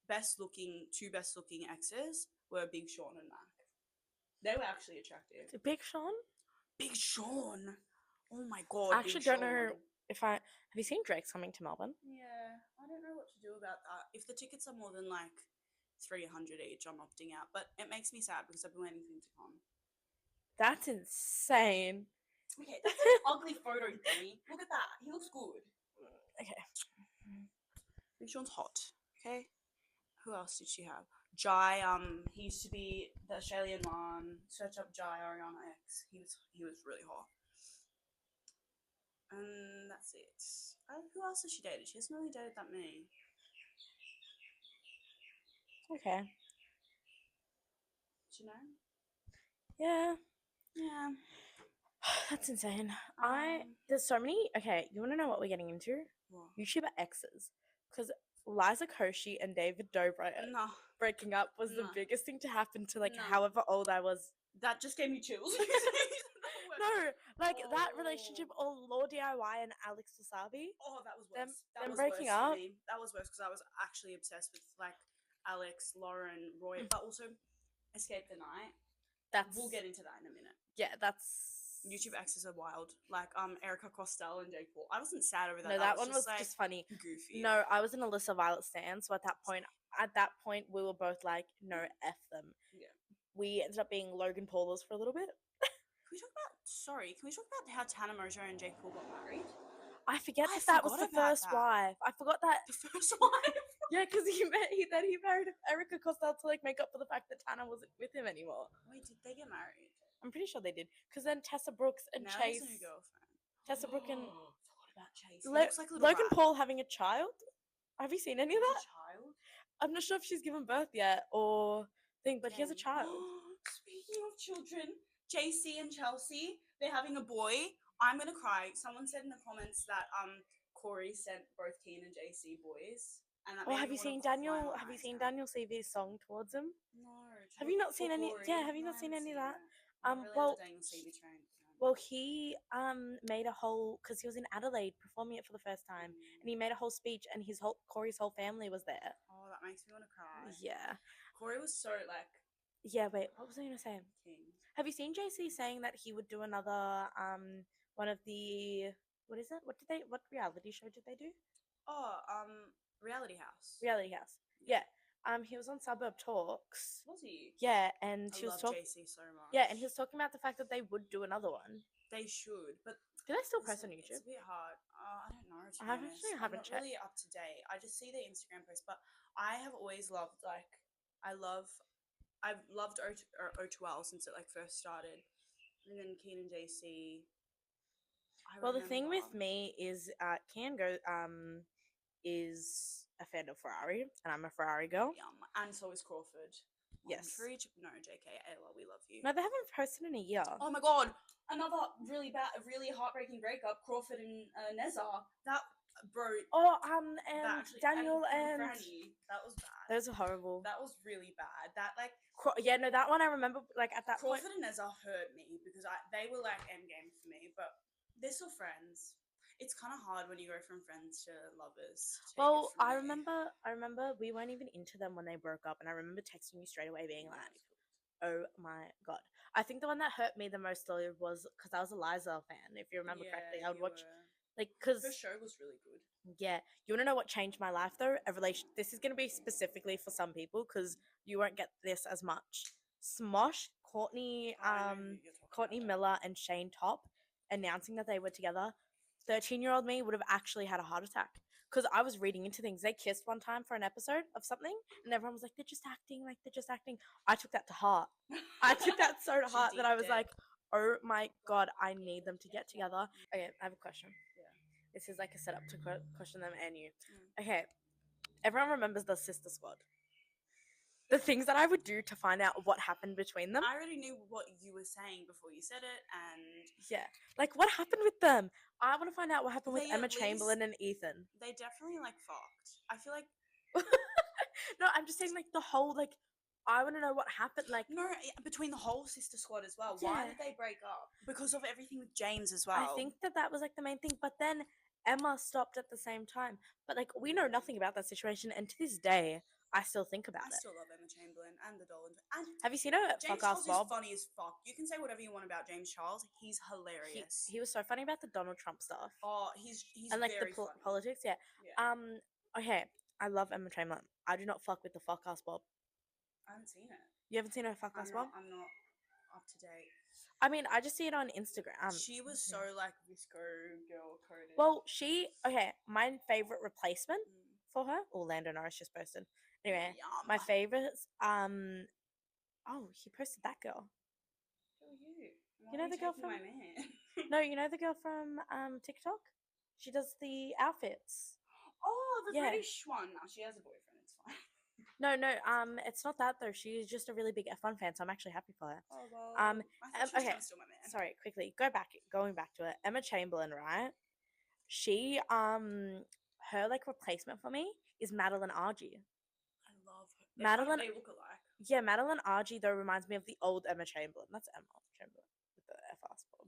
S2: two best looking exes were Big Sean and Mac. They were actually attractive.
S1: Big Sean.
S2: Big Sean. Oh my god.
S1: I actually don't know if I have you seen Drake's coming to Melbourne?
S2: Yeah, I don't know what to do about that. If the tickets are more than like $300 each, I'm opting out. But it makes me sad because I've been waiting for him to come.
S1: That's insane.
S2: Okay, that's an ugly photo, Danny. Look at that. He looks good.
S1: Okay.
S2: Big Sean's hot. Okay. Who else did she have? Jai. He used to be the Australian one. Search up Jai Ariana X. He was really hot. And that's it. Who else has she dated? She hasn't really dated that many.
S1: Okay.
S2: Do you know?
S1: Yeah.
S2: Yeah.
S1: That's insane. There's so many. Okay, you want to know what we're getting into?
S2: What?
S1: YouTuber exes, because Liza Koshy and David Dobrik
S2: No.
S1: breaking up was the
S2: No.
S1: biggest thing to happen to like
S2: No.
S1: however old I was.
S2: That just gave me chills.
S1: No, like that relationship, or Law DIY and Alex Wasabi.
S2: Oh, that was worse.
S1: Them
S2: was
S1: breaking
S2: worse
S1: up.
S2: for me. That was worse because I was actually obsessed with like Alex, Lauren, Roy, but also Escape the Night. We'll get into that in a minute.
S1: Yeah, that's
S2: YouTube exes are wild. Like Erica Costell and Jake Paul. I wasn't sad over that.
S1: No, that one was
S2: like,
S1: just funny.
S2: Goofy.
S1: No, I was an Alyssa Violet stan, so at that point we were both like, no, F them.
S2: Yeah.
S1: We ended up being Logan Paulers for a little bit.
S2: Can we talk about how Tana Mojo and Jake Paul got married?
S1: I forget if that was the first wife. I forgot that.
S2: The first wife?
S1: Yeah, because he married Erica Costell to like make up for the fact that Tana wasn't with him anymore.
S2: Wait, did they get married?
S1: I'm pretty sure they did. Because then Tessa Brooks and
S2: now
S1: Chase.
S2: He has a new girlfriend.
S1: Tessa Brooks and
S2: Forgot about Chase. He looks like a little
S1: Logan
S2: rat.
S1: Paul having a child. Have you seen any of that?
S2: A child?
S1: I'm not sure if she's given birth yet or thing, but he has a child.
S2: Speaking of children, JC and Chelsea, they're having a boy. I'm gonna cry. Someone said in the comments that Corey sent both Keen and JC boys. And that
S1: have you seen Daniel? Have you seen Daniel CV's song towards him?
S2: No.
S1: Have you not seen any?
S2: Corey?
S1: Yeah, have you
S2: No,
S1: not seen
S2: I
S1: any of
S2: haven't
S1: that?
S2: seen it. Well, Daniel CV train.
S1: Well, he made a whole because he was in Adelaide performing it for the first time, and he made a whole speech, and Corey's whole family was there.
S2: Oh, that makes me want to cry.
S1: Yeah.
S2: Corey was so like.
S1: Yeah. Wait. What was I gonna say?
S2: King.
S1: Have you seen JC saying that he would do another one of the what is it? What reality show did they do?
S2: Oh, Reality House.
S1: Reality House. Yeah. He was on Suburb Talks.
S2: Was he?
S1: Yeah, and he was talking.
S2: JC so much.
S1: Yeah, and he was talking about the fact that they would do another one.
S2: They should, but
S1: do they still post on YouTube?
S2: It's a bit hard. I don't know.
S1: I haven't checked.
S2: Really up to date. I just see the Instagram posts, but I have always loved I've loved O2L since it like first started, and then Keen and JC.
S1: The thing with me is Kian is a fan of Ferrari, and I'm a Ferrari girl.
S2: And so is Crawford.
S1: Yes.
S2: No, JK, Ayla, we love you.
S1: No, they haven't posted in a year.
S2: Oh my god, another really heartbreaking breakup. Crawford and Nezza. That bro.
S1: Oh, and Daniel and
S2: Franny. That was bad.
S1: Those are horrible.
S2: That was really bad. That like.
S1: Yeah, no, that one I remember. Like at that
S2: Crawford
S1: point,
S2: and Nezza hurt me because they were like endgame for me, but they're still friends. It's kind of hard when you go from friends to lovers.
S1: Well, I remember we weren't even into them when they broke up, and I remember texting you straight away being like, oh my god. I think the one that hurt me the most though was because I was a Liza fan, if you remember correctly. I would watch Like, because
S2: Her show was really good.
S1: yeah, you want to know what changed my life though? A relation. This is gonna be specifically for some people because you won't get this as much. Smosh, Courtney,
S2: I know who you're talking
S1: Courtney
S2: about.
S1: Miller, and Shane Top announcing that they were together. 13-year-old me would have actually had a heart attack because I was reading into things. They kissed one time for an episode of something, and everyone was like, "They're just acting, like they're just acting." I took that to heart. I took that so to
S2: She's
S1: heart that
S2: deep
S1: I was
S2: dead.
S1: like, "Oh my god, I need them to get together." Okay, I have a question.
S2: Yeah.
S1: This is like a setup to question them and you.
S2: Mm.
S1: Okay, everyone remembers the Sister Squad. The things that I would do to find out what happened between them.
S2: I already knew what you were saying before you said it, and
S1: Yeah, like what happened with them? I want to find out what happened with
S2: They
S1: Emma
S2: at
S1: Chamberlain and Ethan.
S2: they definitely like fucked. I feel like
S1: No, I'm just saying like the whole like. I want to know what happened. Like
S2: no between the whole Sister Squad as well. Why
S1: Yeah.
S2: did they break up? Because of everything with James as well.
S1: I think that was like the main thing, but then Emma stopped at the same time. But like we know nothing about that situation, and to this day, I still think about
S2: I
S1: it.
S2: still love Emma Chamberlain and the Dolan. And
S1: Have you seen her at
S2: James
S1: Fuck Ass
S2: Charles
S1: Bob?
S2: is funny as fuck. You can say whatever you want about James Charles. He's hilarious.
S1: He was so funny about the Donald Trump stuff.
S2: Oh, he's
S1: and like
S2: very
S1: the
S2: funny.
S1: politics, yeah.
S2: Yeah.
S1: Okay, I love Emma Chamberlain. I do not fuck with the Fuck Ass Bob.
S2: I haven't seen it.
S1: You haven't seen her Fuck Ass Bob?
S2: I'm not up to date.
S1: I mean, I just see it on Instagram.
S2: She was so like visco girl coded.
S1: Well, my favorite replacement
S2: Mm.
S1: for her, Orlando Norris just posted. Anyway,
S2: Yum.
S1: my favorites, oh, he posted that girl.
S2: Who are you? Why
S1: You know
S2: are
S1: the girl
S2: taking
S1: from
S2: my man?
S1: No, you know the girl from TikTok? She does the outfits.
S2: Oh, the
S1: Yeah.
S2: British one. No, she has a boyfriend. It's fine.
S1: No, it's not that though. She's just a really big F1 fan, so I'm actually happy for her.
S2: Oh well.
S1: Um,
S2: I thought she was
S1: okay.
S2: trying to steal my man.
S1: Sorry, quickly going back to it. Emma Chamberlain, right? She her like replacement for me is Madeline Argy.
S2: I love her.
S1: Madeline-
S2: They look alike.
S1: Yeah, Madeline Argy though reminds me of the old Emma Chamberlain. That's Emma Chamberlain with the FR Bob.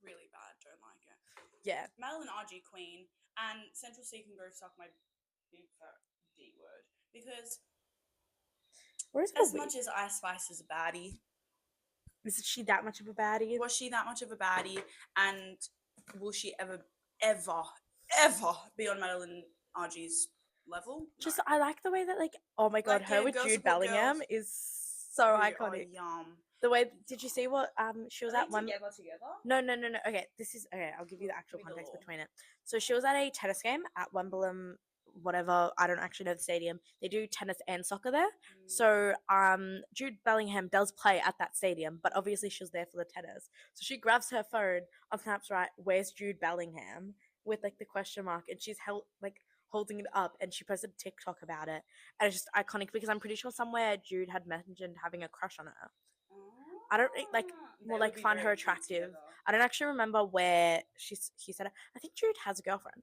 S2: Really bad. Don't like it.
S1: Yeah.
S2: Madeline RG Queen and Central C can go suck my big fat D word because
S1: Where's
S2: as much as Ice Spice is a baddie,
S1: is she that much of a baddie?
S2: was she that much of a baddie? And will she ever be on Madeline RG's level?
S1: Just
S2: No.
S1: I like the way that like oh my god,
S2: Like,
S1: her
S2: yeah,
S1: with
S2: girls
S1: Jude
S2: support
S1: Bellingham
S2: girls.
S1: is so
S2: Oh,
S1: iconic.
S2: yum.
S1: The way did you see what she was
S2: Are
S1: at
S2: they
S1: one
S2: together?
S1: No. Okay, I'll give you the actual
S2: Give me the
S1: context
S2: lore.
S1: between it. So she was at a tennis game at Wimbledon, whatever. I don't actually know the stadium. They do tennis and soccer there.
S2: Mm.
S1: So Jude Bellingham does play at that stadium, but obviously she was there for the tennis. So she grabs her phone on Snaps, right? Where's Jude Bellingham? With like the question mark, and she's holding it up, and she posted a TikTok about it, and it's just iconic because I'm pretty sure somewhere Jude had mentioned having a crush on her. I don't like
S2: They
S1: more
S2: would
S1: like
S2: be
S1: find
S2: very
S1: her
S2: cute
S1: attractive.
S2: together.
S1: I don't actually remember where he said it. I think Jude has a girlfriend.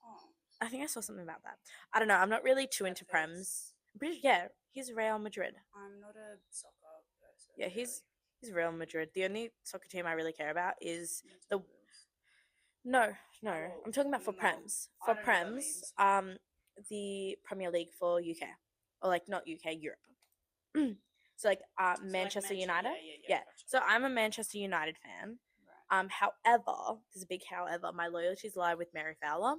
S2: Oh,
S1: I think I saw something about that. I don't know. I'm not really too into
S2: Netflix.
S1: prems. I'm pretty yeah, he's Real Madrid.
S2: I'm not a soccer person.
S1: Yeah, he's Real Madrid. The only soccer team I really care about is the
S2: Really.
S1: no.
S2: Well,
S1: I'm talking about for
S2: no,
S1: prems.
S2: I
S1: For
S2: don't know what that
S1: prems,
S2: means.
S1: the Premier League for UK or like not UK, Europe. So like Manchester United.
S2: Yeah. Gotcha.
S1: So I'm a Manchester United fan.
S2: Right.
S1: However, there's a big however. My loyalties lie with Mary Fowler,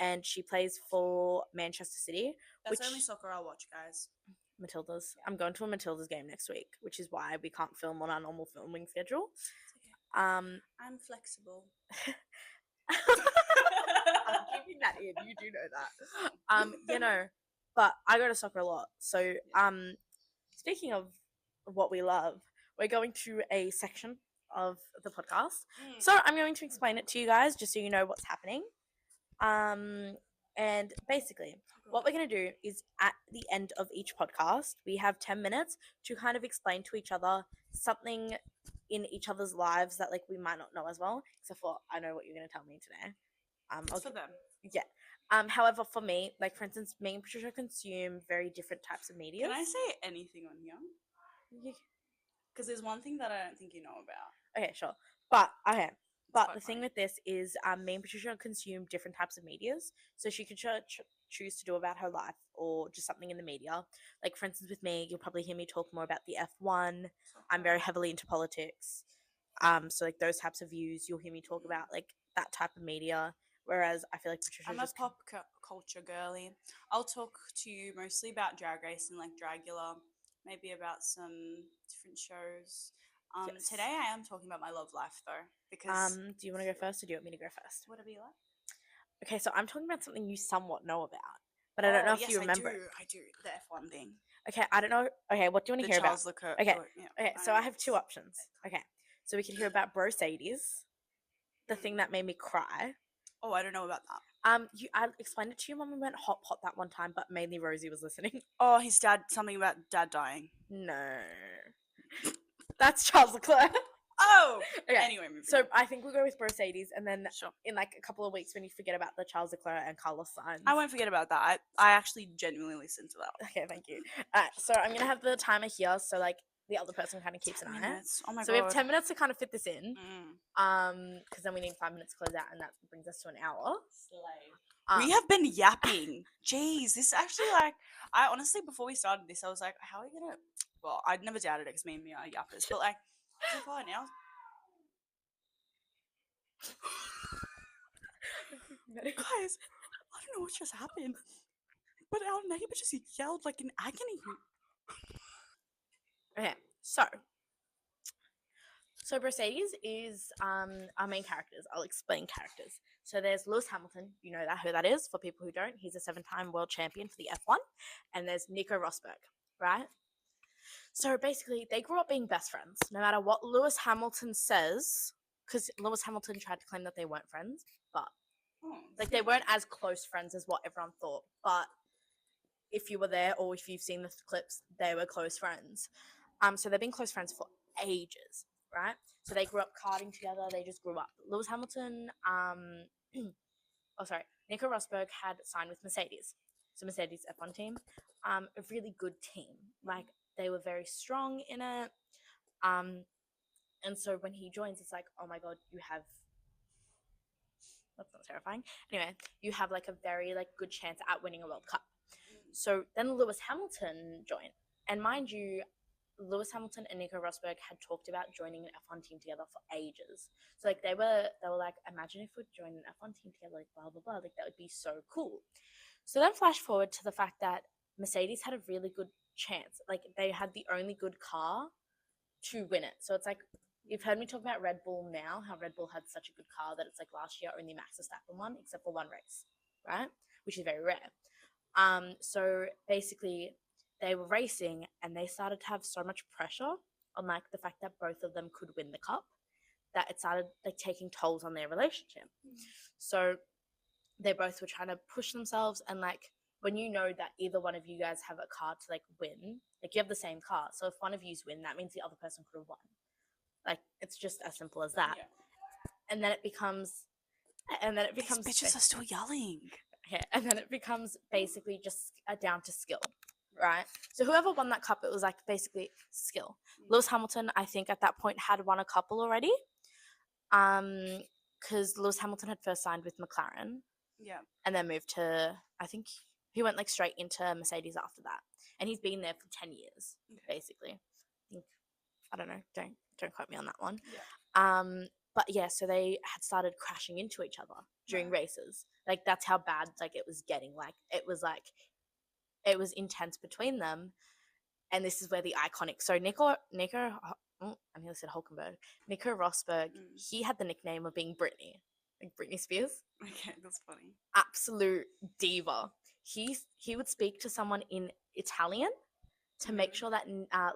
S1: and she plays for Manchester City.
S2: That's only soccer I'll watch, guys.
S1: Matildas. I'm going to a Matildas game next week, which is why we can't film on our normal filming schedule.
S2: It's okay. I'm flexible.
S1: I'm keeping that in. You do know that. But I go to soccer a lot. So, speaking of what we love, we're going to a section of the podcast. So I'm going to explain it to you guys just so you know what's happening. And basically, what we're going to do is at the end of each podcast, we have 10 minutes to kind of explain to each other something in each other's lives that like we might not know as well, except for I know what you're going to tell me today.
S2: It's for them.
S1: Yeah. However, for me, like for instance, me and Patricia consume very different types of media.
S2: Can I say anything on here? Because there's one thing that I don't think you know about.
S1: Okay, sure. But the
S2: funny.
S1: thing with this is, me and Patricia consume different types of medias. So she could choose to do about her life or just something in the media. Like for instance, with me, you'll probably hear me talk more about the F1. I'm very heavily into politics. So like those types of views, you'll hear me talk about like that type of media. Whereas I feel like Patricia
S2: I'm a pop culture girly. I'll talk to you mostly about Drag Race and like Dragula, maybe about some different shows.
S1: Yes.
S2: Today I am talking about my love life though, because
S1: do you want to go first or do you want me to go first?
S2: whatever you like.
S1: Okay, so I'm talking about something you somewhat know about, but I don't know if
S2: yes,
S1: you remember.
S2: I do. The F1 thing.
S1: Okay, I don't know. Okay, what do you want
S2: The
S1: to hear
S2: Charles
S1: about?
S2: Leclerc.
S1: Okay,
S2: yeah,
S1: okay, so I have two options. Okay, so we could hear about Brosadies, the thing that made me cry.
S2: Oh, I don't know about that.
S1: I explained it to you when we went hot pot that one time, but mainly Rosie was listening.
S2: Oh, his dad. Something about dad dying.
S1: No, that's Charles Leclerc.
S2: Oh,
S1: Okay.
S2: Anyway,
S1: so I think we'll go with Brosadies, and then
S2: sure.
S1: in like a couple of weeks when you forget about the Charles Leclerc and Carlos Sainz.
S2: I won't forget about that. I actually genuinely listened to that.
S1: Okay, thank you. Alright, so I'm gonna have the timer here, so like the other person kind of keeps an eye.
S2: 10 minutes. Oh my god.
S1: So we have 10 minutes to kind of fit this in.
S2: Mm.
S1: Because then we need 5 minutes to close out, and that brings us to an hour.
S2: We have been yapping. Jeez, this actually like I honestly before we started this, I was like, how are we gonna? Well, I'd never doubted it because me and Mia are yappers, but like so far now. Guys, I don't know what just happened, but our neighbor just yelled like in agony.
S1: Okay, so Mercedes is our main characters. I'll explain characters. So there's Lewis Hamilton, you know that who that is. For people who don't, he's a 7-time world champion for the F1, and there's Nico Rosberg, right? So basically, they grew up being best friends. No matter what Lewis Hamilton says, because Lewis Hamilton tried to claim that they weren't friends, but like they weren't as close friends as what everyone thought. But if you were there or if you've seen the clips, they were close friends. So they've been close friends for ages, right? So they grew up karting together. They just grew up. Lewis Hamilton, Nico Rosberg had signed with Mercedes. So Mercedes F1 team, a really good team. Like they were very strong in it. And so when he joins, it's like, oh my god, you have. That's not terrifying. Anyway, you have like a very like good chance at winning a World Cup. So then Lewis Hamilton joined, and mind you, Lewis Hamilton and Nico Rosberg had talked about joining an F1 team together for ages. So like they were like, imagine if we'd join an F1 team together, like blah blah blah, like that would be so cool. So then flash forward to the fact that Mercedes had a really good chance. Like they had the only good car to win it. So it's like you've heard me talk about Red Bull now, how Red Bull had such a good car that it's like last year only Max Verstappen won, except for one race, right? Which is very rare. So basically they were racing and they started to have so much pressure on like the fact that both of them could win the cup that it started like taking tolls on their relationship. So they both were trying to push themselves, and like when you know that either one of you guys have a car to like win, like you have the same car, so if one of you's win, that means the other person could have won. Like it's just as simple as that. And then it becomes
S2: These bitches are still yelling.
S1: Okay, and then it becomes basically just down to skill, right? So whoever won that cup, it was like basically skill. Lewis Hamilton, I think at that point had won a couple already, because Lewis Hamilton had first signed with McLaren, and then moved to, I think he went like straight into Mercedes after that, and he's been there for 10 years basically. I don't know, don't quote me on that one. But yeah, so they had started crashing into each other during races. Like that's how bad like it was getting. Like it was intense between them. And this is where the iconic. So Nico, I nearly said Hulkenberg. Nico Rosberg. He had the nickname of being Britney, like Britney Spears.
S2: Okay, that's funny.
S1: Absolute diva. He would speak to someone in Italian to make sure that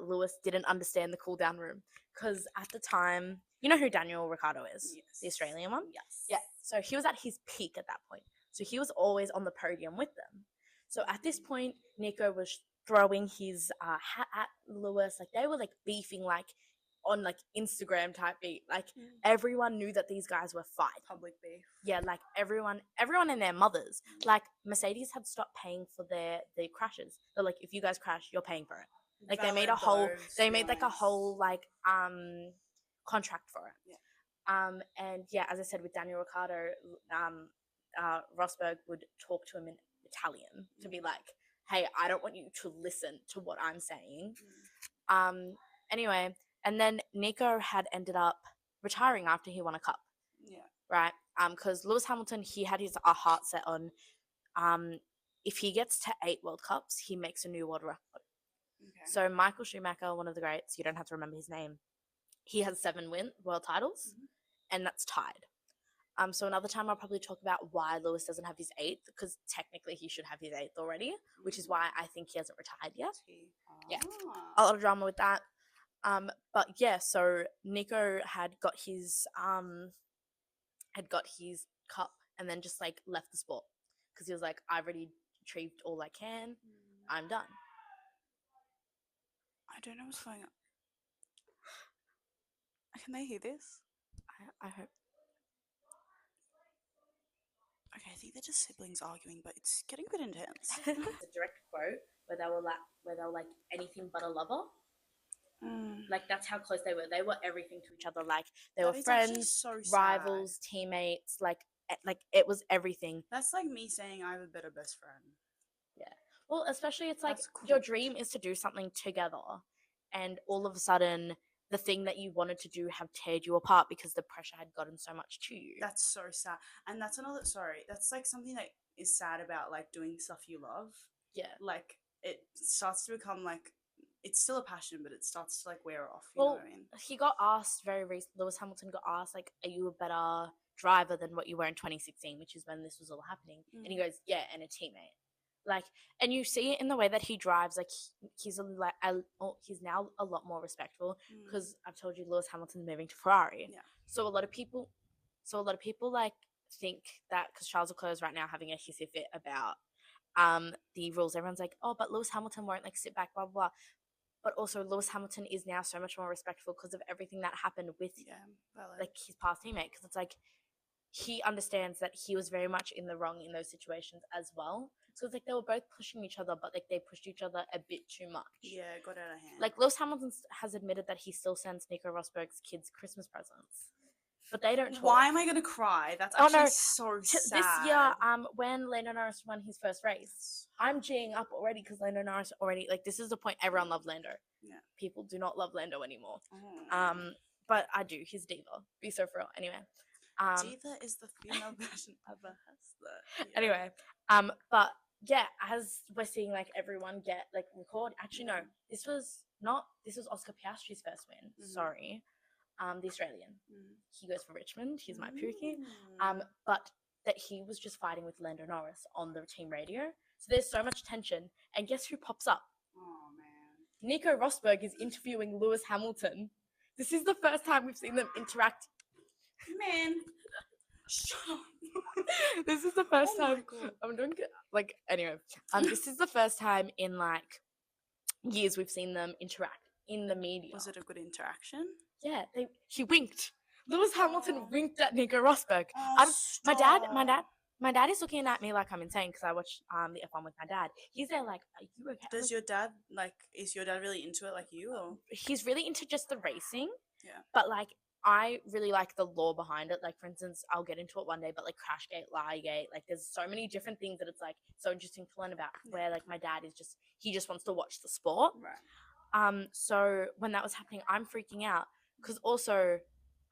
S1: Lewis didn't understand the cool down room. Because at the time, you know who Daniel Ricciardo is?
S2: Yes.
S1: The Australian one?
S2: Yes.
S1: Yeah. So he was at his peak at that point. So he was always on the podium with them. So at this point, Nico was throwing his hat at Lewis. Like they were like beefing like on like Instagram type beat. Like everyone knew that these guys were fighting.
S2: Public beef.
S1: Yeah, like everyone and their mothers. Like Mercedes had stopped paying for their crashes. They're like, if you guys crash, you're paying for it. Like they made like a whole like contract for it. Yeah. And yeah, as I said with Daniel Ricciardo, Rosberg would talk to him in Italian to be like, hey, I don't want you to listen to what I'm saying. Anyway, and then Nico had ended up retiring after he won a cup.
S2: Yeah.
S1: Right? because Lewis Hamilton, he had his heart set on, if he gets to 8 World Cups, he makes a new world record.
S2: Okay.
S1: So Michael Schumacher, one of the greats, you don't have to remember his name. He has 7 world titles, and that's tied. So another time I'll probably talk about why Lewis doesn't have his 8th, because technically he should have his 8th already, which is why I think he hasn't retired yet. Yeah, a lot of drama with that. But yeah, so Nico had got his cup and then just like left the sport because he was like, I've already retrieved all I can. I'm done.
S2: I don't know what's going on. Can they hear this?
S1: I hope.
S2: Okay, I think they're just siblings arguing, but it's getting a bit intense.
S1: It's a direct quote where they were like anything but a lover. Like that's how close they were. They were everything to each other. Like they were friends,
S2: so
S1: rivals, teammates. Like it was everything.
S2: That's like me saying I have a better best friend.
S1: Yeah. Well, especially it's like
S2: That's
S1: your
S2: cool.
S1: dream is to do something together, and all of a sudden the thing that you wanted to do have teared you apart because the pressure had gotten so much to you.
S2: That's so sad. And that's that's like something that is sad about like doing stuff you love.
S1: Yeah.
S2: Like it starts to become like, it's still a passion, but it starts to like wear off. You know what I mean?
S1: He got asked very recently, Lewis Hamilton got asked, like, are you a better driver than what you were in 2016, which is when this was all happening? And he goes, yeah, and a teammate. Like, and you see it in the way that he drives. Like, he's now a lot more respectful because I've told you Lewis Hamilton's moving to Ferrari.
S2: Yeah.
S1: So a lot of people like think that because Charles Leclerc is right now having a hissy fit about the rules. Everyone's like, oh, but Lewis Hamilton won't like sit back, blah blah blah. But also Lewis Hamilton is now so much more respectful because of everything that happened with like his past teammate. Because it's like he understands that he was very much in the wrong in those situations as well. So it's like they were both pushing each other, but like they pushed each other a bit too much.
S2: Yeah, got out of hand.
S1: Like Lewis Hamilton has admitted that he still sends Nico Rosberg's kids Christmas presents. But they don't talk.
S2: Why am I gonna cry? That's actually so sad.
S1: This year, when Lando Norris won his first race, I'm G'ing up already because Lando Norris already, like, this is the point everyone loved Lando.
S2: Yeah.
S1: People do not love Lando anymore. But I do. He's diva. Be so for real. Anyway.
S2: Diva is the female version of a hustler.
S1: Yeah. Anyway. But yeah, as we're seeing like everyone get like record. Actually, no, this was Oscar Piastri's first win. Sorry. The Australian. He goes for Richmond. He's my Pookie. But that he was just fighting with Lando Norris on the team radio. So there's so much tension. And guess who pops up?
S2: Oh, man.
S1: Nico Rosberg is interviewing Lewis Hamilton. This is the first time we've seen them interact.
S2: Man. Shut up.
S1: This is the first time. I'm doing good. Like, anyway. This is the first time in like years we've seen them interact in the media.
S2: Was it a good interaction?
S1: Yeah, he winked. Lewis Hamilton winked at Nico Rosberg. My dad is looking at me like I'm insane because I watch the F1 with my dad. He's there like, are you okay?
S2: Does your dad is your dad really into it like you? Or?
S1: He's really into just the racing.
S2: Yeah.
S1: But like, I really like the lore behind it. Like, for instance, I'll get into it one day, but like Crashgate, Liegate, like there's so many different things that it's like so interesting to learn about. Where like my dad is he just wants to watch the sport.
S2: Right.
S1: So when that was happening, I'm freaking out. Because also,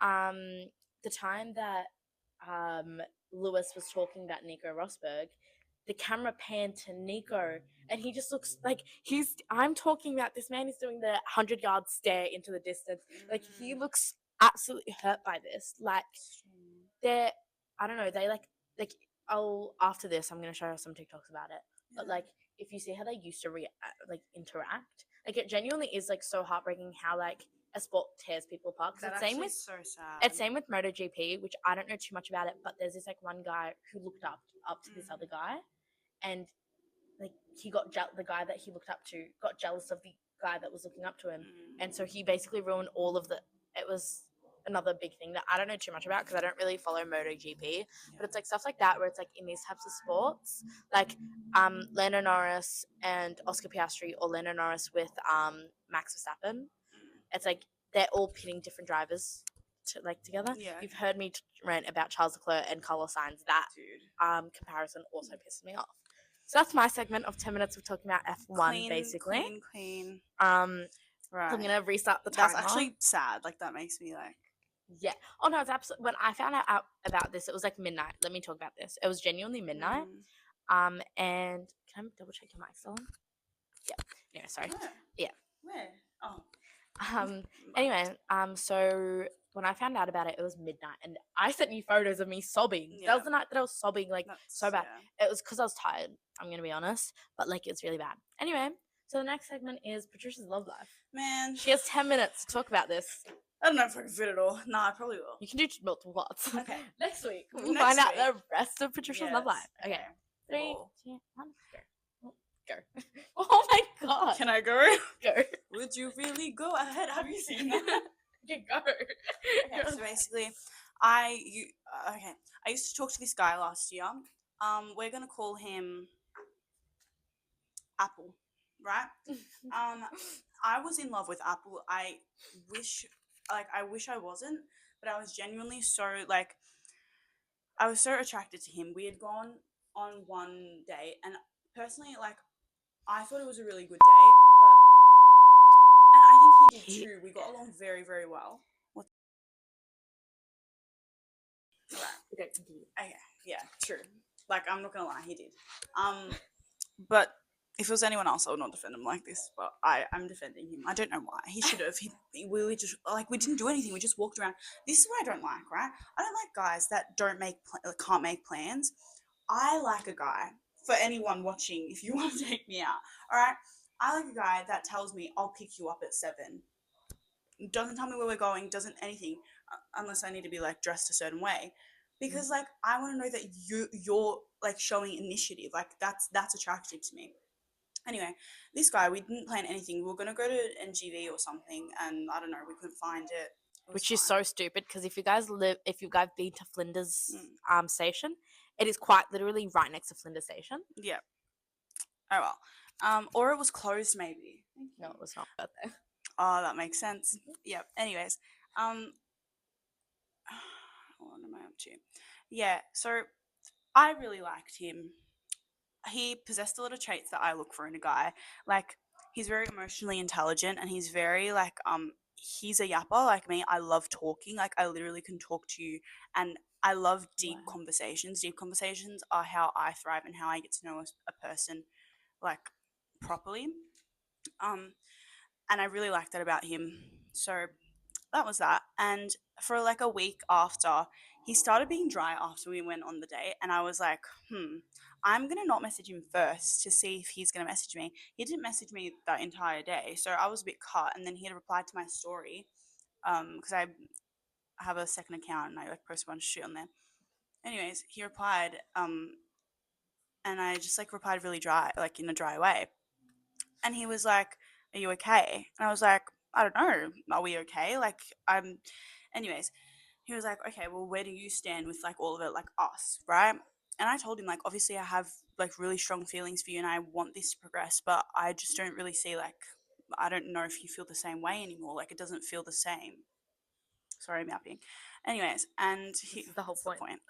S1: the time that Lewis was talking about Nico Rosberg, the camera panned to Nico, and he just looks like I'm talking about this man is doing the 100-yard stare into the distance. Like, he looks absolutely hurt by this. Like, I don't know, they after this, I'm going to show you some TikToks about it. But, like, if you see how they used to interact, like, it genuinely is, like, so heartbreaking how, like, a sport tears people apart.
S2: That's
S1: same with
S2: so sad.
S1: It's same with MotoGP, which I don't know too much about it, but there's this like one guy who looked up to this other guy, and like the guy that he looked up to got jealous of the guy that was looking up to him, and so he basically ruined all of it was another big thing that I don't know too much about because I don't really follow MotoGP, but it's like stuff like that where it's like in these types of sports, like Lando Norris and Oscar Piastri, or Lando Norris with Max Verstappen. It's like they're all pitting different drivers together. Yeah. You've heard me rant about Charles Leclerc and Carlos Sainz. That comparison also pisses me off. So that's my segment of 10 minutes of talking about F1, basically.
S2: Clean.
S1: Right. So I'm gonna restart the timer.
S2: That's actually sad. Like, that makes me like.
S1: Yeah. Oh no, it's absolutely. When I found out about this, it was like midnight. Let me talk about this. It was genuinely midnight. And can I double check your mic still on? Yeah. Anyway, sorry.
S2: Where? Oh.
S1: Anyway, so when I found out about it, it was midnight, and I sent you photos of me sobbing. That was the night that I was sobbing, like, so bad. It was because I was tired. I'm gonna be honest, but like, it's really bad. Anyway, so the next segment is Patricia's love life.
S2: Man,
S1: She has 10 minutes to talk about this.
S2: I don't know if I can fit it all. No, I probably will.
S1: You can do multiple parts.
S2: Okay.
S1: Next week, we'll find out the rest of Patricia's love life. Okay. 3,
S2: Cool.
S1: 2, 1, go. Oh my god.
S2: Can I go?
S1: Go.
S2: Would you really go ahead? Have you seen that?
S1: You go.
S2: Okay, so basically, I used to talk to this guy last year. We're gonna call him Apple, right? I was in love with Apple. I wish I wasn't, but I was genuinely so like, I was so attracted to him. We had gone on one date, and personally, like, I thought it was a really good date, but and I think he did too. We got along very, very well. Right. Okay. Yeah, true. Like, I'm not gonna lie, he did. But if it was anyone else, I would not defend him like this. But I'm defending him. I don't know why. He should have. He really just, like, we didn't do anything. We just walked around. This is what I don't like, right? I don't like guys that can't make plans. I like a guy, for anyone watching, if you want to take me out, all right. I like a guy that tells me I'll pick you up at 7. Doesn't tell me where we're going. Doesn't anything, unless I need to be like dressed a certain way. Because like, I want to know that you're like showing initiative. Like, that's attractive to me. Anyway, this guy, we didn't plan anything. We were gonna go to NGV or something, and I don't know, we couldn't find it.
S1: Which is so stupid, because if you guys been to Flinders station, it is quite literally right next to Flinders station.
S2: Yeah. Oh well. Or it was closed maybe.
S1: No, it was not out there.
S2: Oh, that makes sense. Yeah. Anyways, what am I up to? Yeah. So I really liked him. He possessed a lot of traits that I look for in a guy. Like, he's very emotionally intelligent, and he's very like he's a yapper like me. I love talking. Like, I literally can talk to you, and I love deep conversations. Deep conversations are how I thrive and how I get to know a person like properly. And I really liked that about him. So that was that. And for like a week after, he started being dry after we went on the date, and I was like, I'm gonna not message him first to see if he's gonna message me. He didn't message me that entire day, so I was a bit cut. And then he had replied to my story, because I have a second account and I like post a bunch of shit on there. Anyways, he replied, and I just like replied really dry, like in a dry way. And he was like, "Are you okay?" And I was like, "I don't know. Are we okay?" Like, anyways, he was like, "Okay, well, where do you stand with like all of it, like us, right?" And I told him, like, obviously I have like really strong feelings for you and I want this to progress, but I just don't really see, like, I don't know if you feel the same way anymore. Like, it doesn't feel the same. Sorry, I'm yapping. Anyways, and
S1: this is the whole point.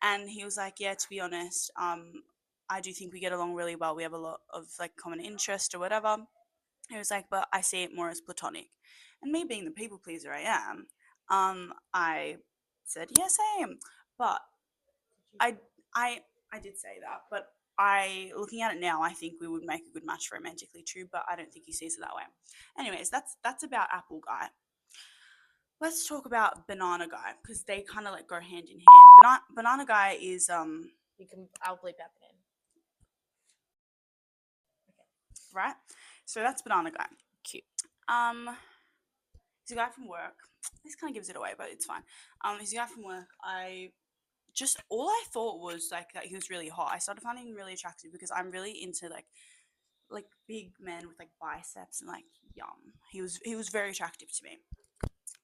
S2: And he was like, "Yeah, to be honest, I do think we get along really well. We have a lot of like common interest or whatever." He was like, "But I see it more as platonic." And me being the people pleaser I am, I said, "Yeah, same." But I I I did say that, but looking at it now, I think we would make a good match romantically too, but I don't think he sees it that way. Anyways, that's about Apple Guy. Let's talk about Banana Guy, because they kind of like go hand in hand. Banana Guy is
S1: I'll bleep out the name.
S2: Right? So that's Banana Guy.
S1: Cute.
S2: He's a guy from work. This kind of gives it away, but it's fine. He's a guy from work. All I thought was like that he was really hot. I started finding him really attractive because I'm really into like big men with like biceps and like yum. He was very attractive to me.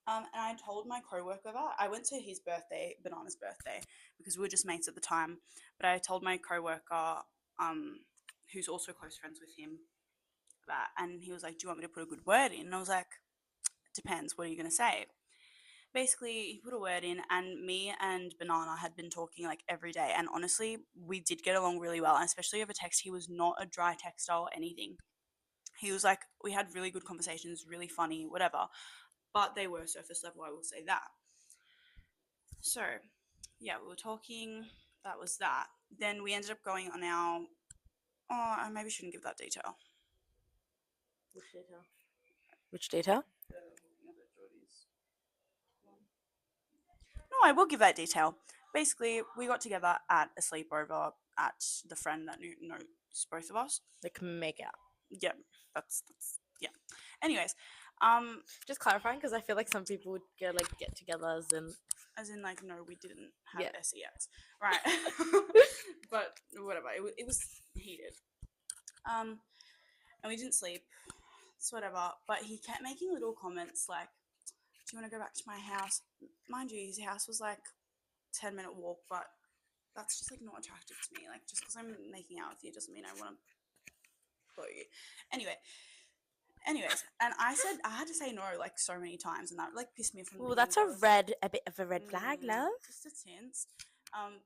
S2: And I told my coworker that. I went to his birthday, Banana's birthday, because we were just mates at the time. But I told my coworker, who's also close friends with him, that, and he was like, "Do you want me to put a good word in?" And I was like, "Depends. What are you gonna say?" Basically, he put a word in, and me and Banana had been talking like every day. And honestly, we did get along really well, and especially over text. He was not a dry texter or anything. He was like, we had really good conversations, really funny, whatever. but they were surface level, I will say that. So, yeah, we were talking, that was that. Then we ended up going on our, oh, I maybe shouldn't give that detail.
S1: Which detail? Which detail?
S2: No, I will give that detail. Basically, we got together at a sleepover at the friend that knows both of us.
S1: Like make out.
S2: Yeah, that's yeah. Anyways,
S1: just clarifying because I feel like some people would go like get-togethers and
S2: as in like no, we didn't have
S1: Yeah.
S2: sex, right? But whatever, it was heated. And we didn't sleep. It's whatever. But he kept making little comments like, "Do you want to go back to my house?" Mind you, his house was like 10-minute walk, but that's just like not attractive to me. Like just because I'm making out with you doesn't mean I want to blow you. Anyways, and I had to say no like so many times, and that like pissed me off.
S1: Well, that's a bit of a red flag, love.
S2: Just a tint.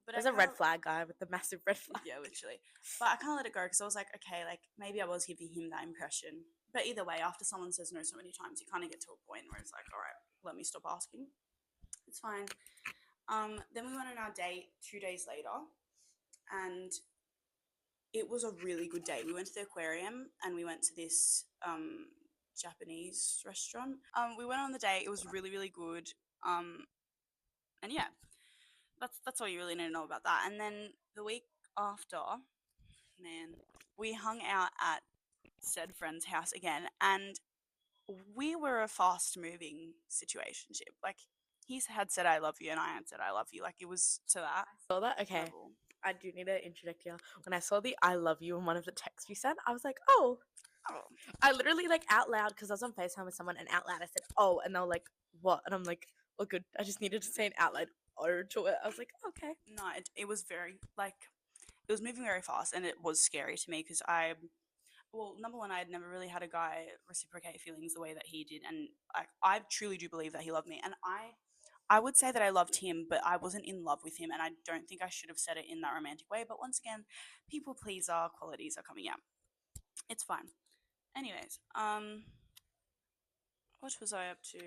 S2: But
S1: there's a red flag guy with the massive red flag.
S2: Yeah, literally. But I kind of let it go because I was like, okay, like maybe I was giving him that impression. But either way, after someone says no so many times, you kind of get to a point where it's like, all right, let me stop asking. It's fine. Then we went on our date 2 days later, and it was a really good day. We went to the aquarium and we went to this Japanese restaurant. We went on the date. It was really, really good. And yeah, that's all you really need to know about that. And then the week after, man, we hung out at said friend's house again, and we were a fast-moving situationship. Like he had said I love you, and I had said I love you. Like it was to that.
S1: Saw that? Okay.
S2: Level.
S1: I do need to interject here. When I saw the I love you in one of the texts you sent, I was like, oh. I literally like out loud, because I was on FaceTime with someone, and out loud I said, oh, and they were like, what? And I'm like, oh, good. I just needed to say an out loud oh to it. I was like, okay.
S2: No, it was very like it was moving very fast, and it was scary to me because number one, I had never really had a guy reciprocate feelings the way that he did, and I truly do believe that he loved me, and I would say that I loved him, but I wasn't in love with him, and I don't think I should have said it in that romantic way. But once again, people pleaser qualities are coming out. It's fine. Anyways, what was I up to?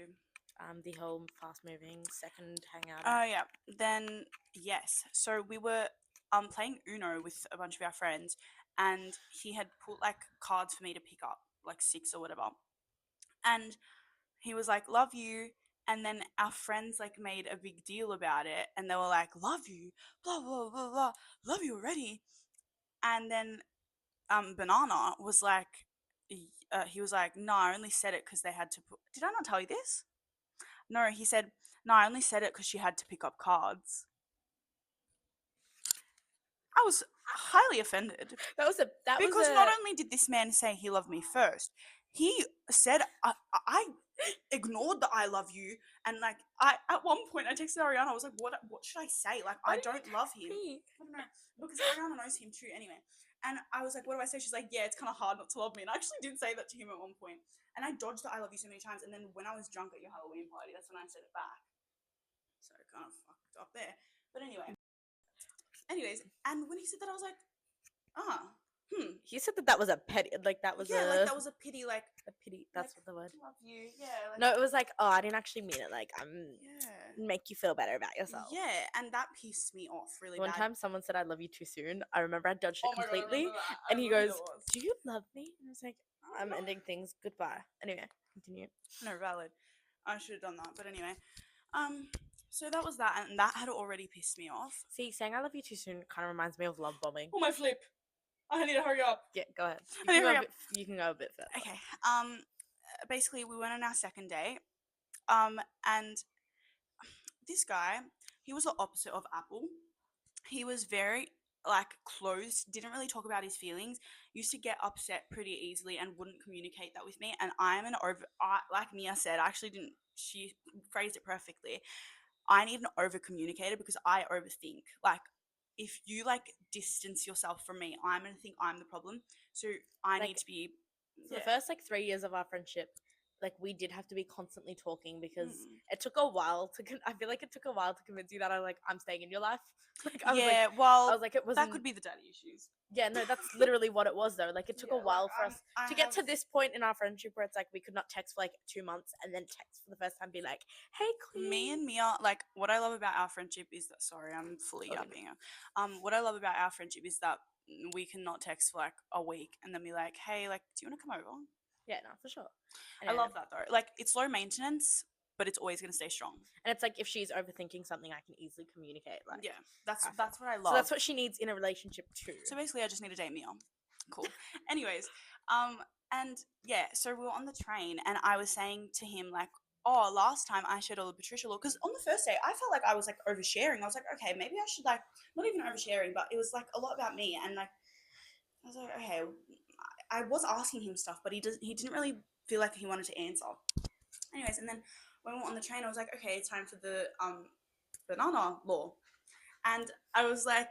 S1: The whole fast moving second hangout.
S2: Oh yeah. Then yes. So we were playing Uno with a bunch of our friends, and he had put like cards for me to pick up, like 6 or whatever. And he was like, "Love you." And then our friends like made a big deal about it, and they were like, "Love you, blah blah blah blah, love you already." And then Banana was like, he was like, "No, I only said it because they had to put." Did I not tell you this? No, he said, "No, I only said it because she had to pick up cards." I was highly offended. Because not only did this man say he loved me first, he said I ignored the "I love you," and like at one point I texted Ariana. I was like, "What should I say? Like I don't love him." I don't know, because Ariana knows him too. Anyway, and I was like, "What do I say?" She's like, "Yeah, it's kind of hard not to love me." And I actually did say that to him at one point, and I dodged the "I love you" so many times. And then when I was drunk at your Halloween party, that's when I said it back. So kind of fucked up there. But anyways, and when he said that, I was like,
S1: He said that was a petty, like that was
S2: that was a pity, like
S1: a pity. That's
S2: like,
S1: what the word.
S2: Love you, yeah. Like,
S1: no, it was like, oh, I didn't actually mean it. Like, make you feel better about yourself.
S2: Yeah, and that pissed me off really
S1: One
S2: bad.
S1: time, someone said I love you too soon. I remember I dodged it completely, and he goes, "Do you love me?" And I was like, "I'm ending things. Goodbye." Anyway, continue.
S2: No, valid. I should have done that, but anyway, so that was that, and that had already pissed me off.
S1: See, saying I love you too soon kind of reminds me of love bombing.
S2: Oh, my flip! I need to hurry up.
S1: Yeah, go ahead. You can go a bit further.
S2: Okay. Basically, we went on our second date. And this guy, he was the opposite of Apple. He was very like closed, didn't really talk about his feelings, used to get upset pretty easily and wouldn't communicate that with me. And I'm like Mia said, she phrased it perfectly. I need an over communicator because I overthink. Like if you like distance yourself from me, I'm gonna think I'm the problem. So I need to be.
S1: The first like 3 years of our friendship, like we did have to be constantly talking because
S2: Mm.
S1: it took a while to. I feel like it took a while to convince you that I'm staying in your life. Like I was like,
S2: Yeah, well,
S1: I was like, it
S2: that
S1: wasn't.
S2: could be the daddy issues.
S1: Yeah, no, that's literally what it was though. Like it took a
S2: Yeah, like
S1: while for us
S2: I
S1: to get
S2: have
S1: to this point in our friendship where it's like we could not text for like 2 months and then text for the first time, be like, "Hey,
S2: me
S1: Queen."
S2: and Mia, like what I love about our friendship is that sorry, I'm fully
S1: Oh, you
S2: yapping. What I love about our friendship is that we cannot text for like a week and then be like, hey, like, do you want to come over?
S1: yeah, no, for sure.
S2: I
S1: And
S2: love that though. Like it's low maintenance, but it's always gonna stay strong.
S1: it's like if she's overthinking something, I can easily communicate. Like,
S2: Yeah, that's
S1: how I feel.
S2: that's what I
S1: So
S2: love.
S1: that's what she needs in a relationship too.
S2: So basically, I just need to date Mia. Cool. Anyways, and yeah, so we were on the train, and I was saying to him like, "Oh, last time I shared all the Patricia law because on the first day I felt like I was like oversharing. I was like, okay, maybe I should like not even oversharing, but it was like a lot about me, and like I was like, okay, I was asking him stuff, but he didn't really feel like he wanted to answer. Anyways, and then when we were on the train, I was like, okay, it's time for the banana law, and I was like,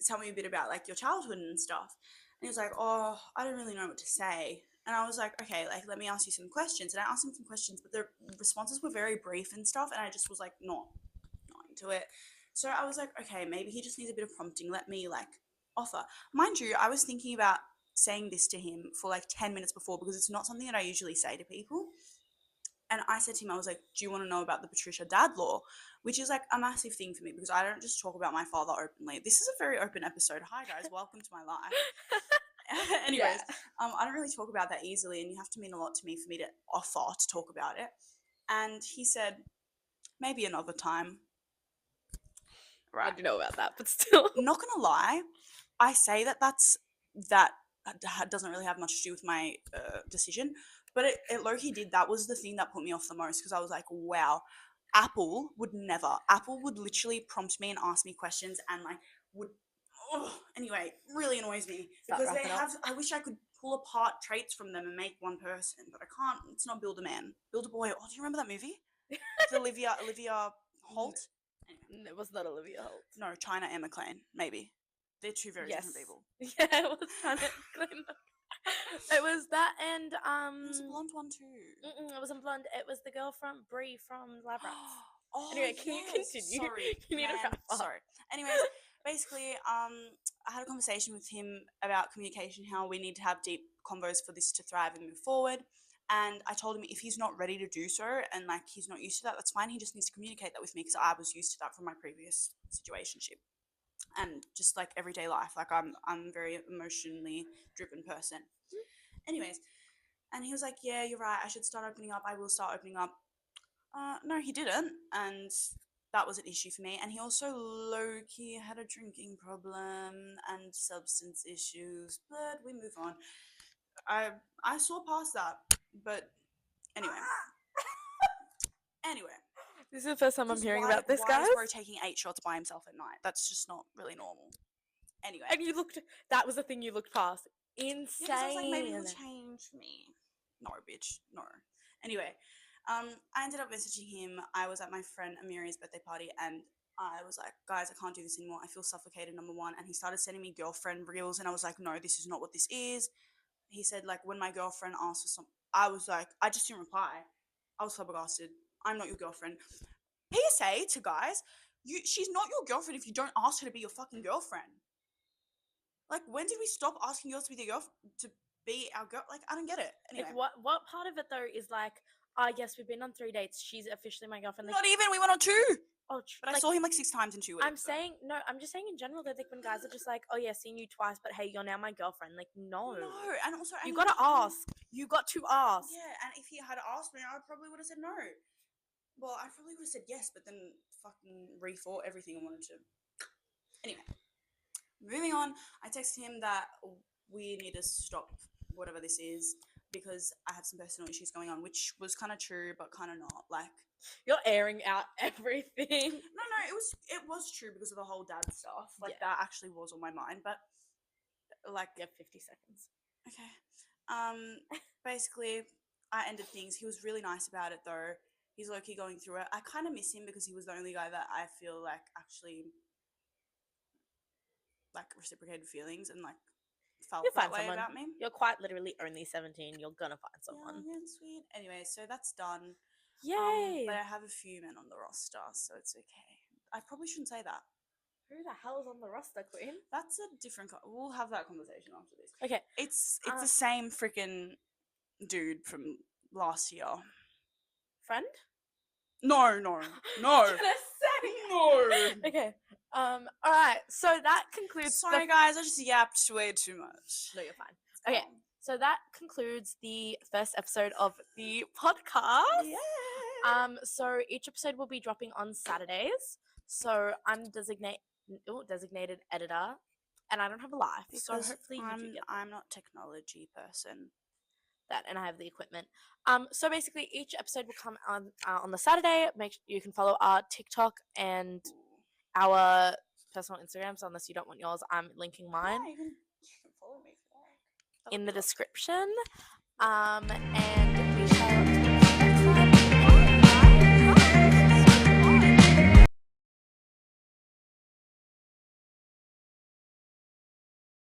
S2: tell me a bit about like your childhood and stuff. And he was like, oh, I don't really know what to say. And I was like, okay, like let me ask you some questions. And I asked him some questions, but the responses were very brief and stuff, and I just was like not into it. So I was like, okay, maybe he just needs a bit of prompting. Let me like offer. Mind you, I was thinking about saying this to him for like 10 minutes before because it's not something that I usually say to people. And I said to him, I was like, do you want to know about the Patricia dad law? Which is like a massive thing for me because I don't just talk about my father openly. This is a very open episode. Hi, guys. Welcome to my life. Anyways, I don't really talk about that easily, and you have to mean a lot to me for me to offer to talk about it. And he said, maybe another time.
S1: I
S2: Right.
S1: do know about that, but still.
S2: Not going to lie, I say that doesn't really have much to do with my decision, but it low-key did. That was the thing that put me off the most because I was like, wow, Apple would never. Apple would literally prompt me and ask me questions and like would. Oh, anyway, really annoys me because they have. I wish I could pull apart traits from them and make one person, but I can't. It's not Build a Man, Build a Boy. Oh, do you remember that movie? With Olivia Holt.
S1: Anyway. It was not Olivia Holt.
S2: No, China and McLean. Maybe they're two very different people.
S1: Yeah, it was China McLean. It was that and
S2: There was a blonde one too.
S1: It wasn't blonde. It was the girl from Brie from Lab Rats.
S2: Oh,
S1: anyway, can you
S2: yes.
S1: continue?
S2: Sorry,
S1: you need to
S2: man.
S1: wrap up.
S2: Sorry. Anyways, basically, I had a conversation with him about communication, how we need to have deep convos for this to thrive and move forward. And I told him if he's not ready to do so and like he's not used to that, that's fine. He just needs to communicate that with me because I was used to that from my previous situationship and just like everyday life. Like I'm a very emotionally driven person. Anyways, and he was like, "Yeah, you're right. I should start opening up. I will start opening up." No, he didn't, and that was an issue for me. And he also low key had a drinking problem and substance issues, but we move on. I saw past that, but anyway. Anyway,
S1: This is the first time I'm hearing about this,
S2: why
S1: guys.
S2: is bro taking 8 shots by himself at night? That's just not really normal. Anyway,
S1: And you looked. That was the thing you looked past. Insane.
S2: yeah, because I was like, maybe he'll change me. No, bitch, no. Anyway, I ended up messaging him. I was at my friend Amiri's birthday party, and I was like, guys, I can't do this anymore. I feel suffocated, number one. And he started sending me girlfriend reels, and I was like, no, this is not what this is. He said, like, when my girlfriend asked for some, I was like, I just didn't reply. I was flabbergasted. I'm not your girlfriend. PSA to guys, she's not your girlfriend if you don't ask her to be your fucking girlfriend. Like, when did we stop asking girls to be our girl? Like, I don't get it. Anyway,
S1: Like, what part of it though is like, yes, we've been on 3 dates. She's officially my girlfriend. Like,
S2: not even. We went on 2.
S1: oh,
S2: But I saw him like 6 times in 2 weeks.
S1: I'm saying no. I'm just saying in general that like when guys are just like, oh yeah, seen you twice, but hey, you're now my girlfriend. Like, no,
S2: and also
S1: you gotta ask. You got to ask.
S2: Yeah, and if he had asked me, I probably would have said no. Well, I probably would have said yes, but then fucking rethought everything and wanted to. Anyway, moving on. I texted him that we need to stop whatever this is because I have some personal issues going on, which was kind of true, but kind of not. Like,
S1: you're airing out everything.
S2: No, it was true because of the whole dad stuff. Like,
S1: yeah.
S2: that actually was on my mind, but like,
S1: yeah, 50 seconds.
S2: Okay. Basically, I ended things. He was really nice about it though. He's low-key going through it. I kind of miss him because he was the only guy that I feel like actually like reciprocated feelings and like felt
S1: You'll
S2: that
S1: find
S2: way
S1: someone.
S2: about me.
S1: You're quite literally only 17. You're gonna find someone.
S2: Young and sweet. Anyway, so that's done.
S1: Yay!
S2: But I have a few men on the roster, so it's okay. I probably shouldn't say that.
S1: Who the hell is on the roster, Queen?
S2: That's a different. We'll have that conversation after this.
S1: Okay.
S2: It's the same freaking dude from last year.
S1: Friend?
S2: No.
S1: Gonna say
S2: No.
S1: Okay. All right. So that concludes.
S2: Sorry, guys. I just yapped way too much.
S1: No, you're fine. Okay. So that concludes the first episode of the podcast.
S2: Yeah.
S1: So each episode will be dropping on Saturdays. So I'm designated editor, and I don't have a life. So hopefully you do get
S2: I'm not technology person.
S1: that, and I have the equipment. So basically each episode will come on the Saturday. Make sure you can follow our TikTok and our personal Instagrams, unless you don't want yours. I'm linking mine.
S2: Yeah, you can follow me
S1: in the description. And we shall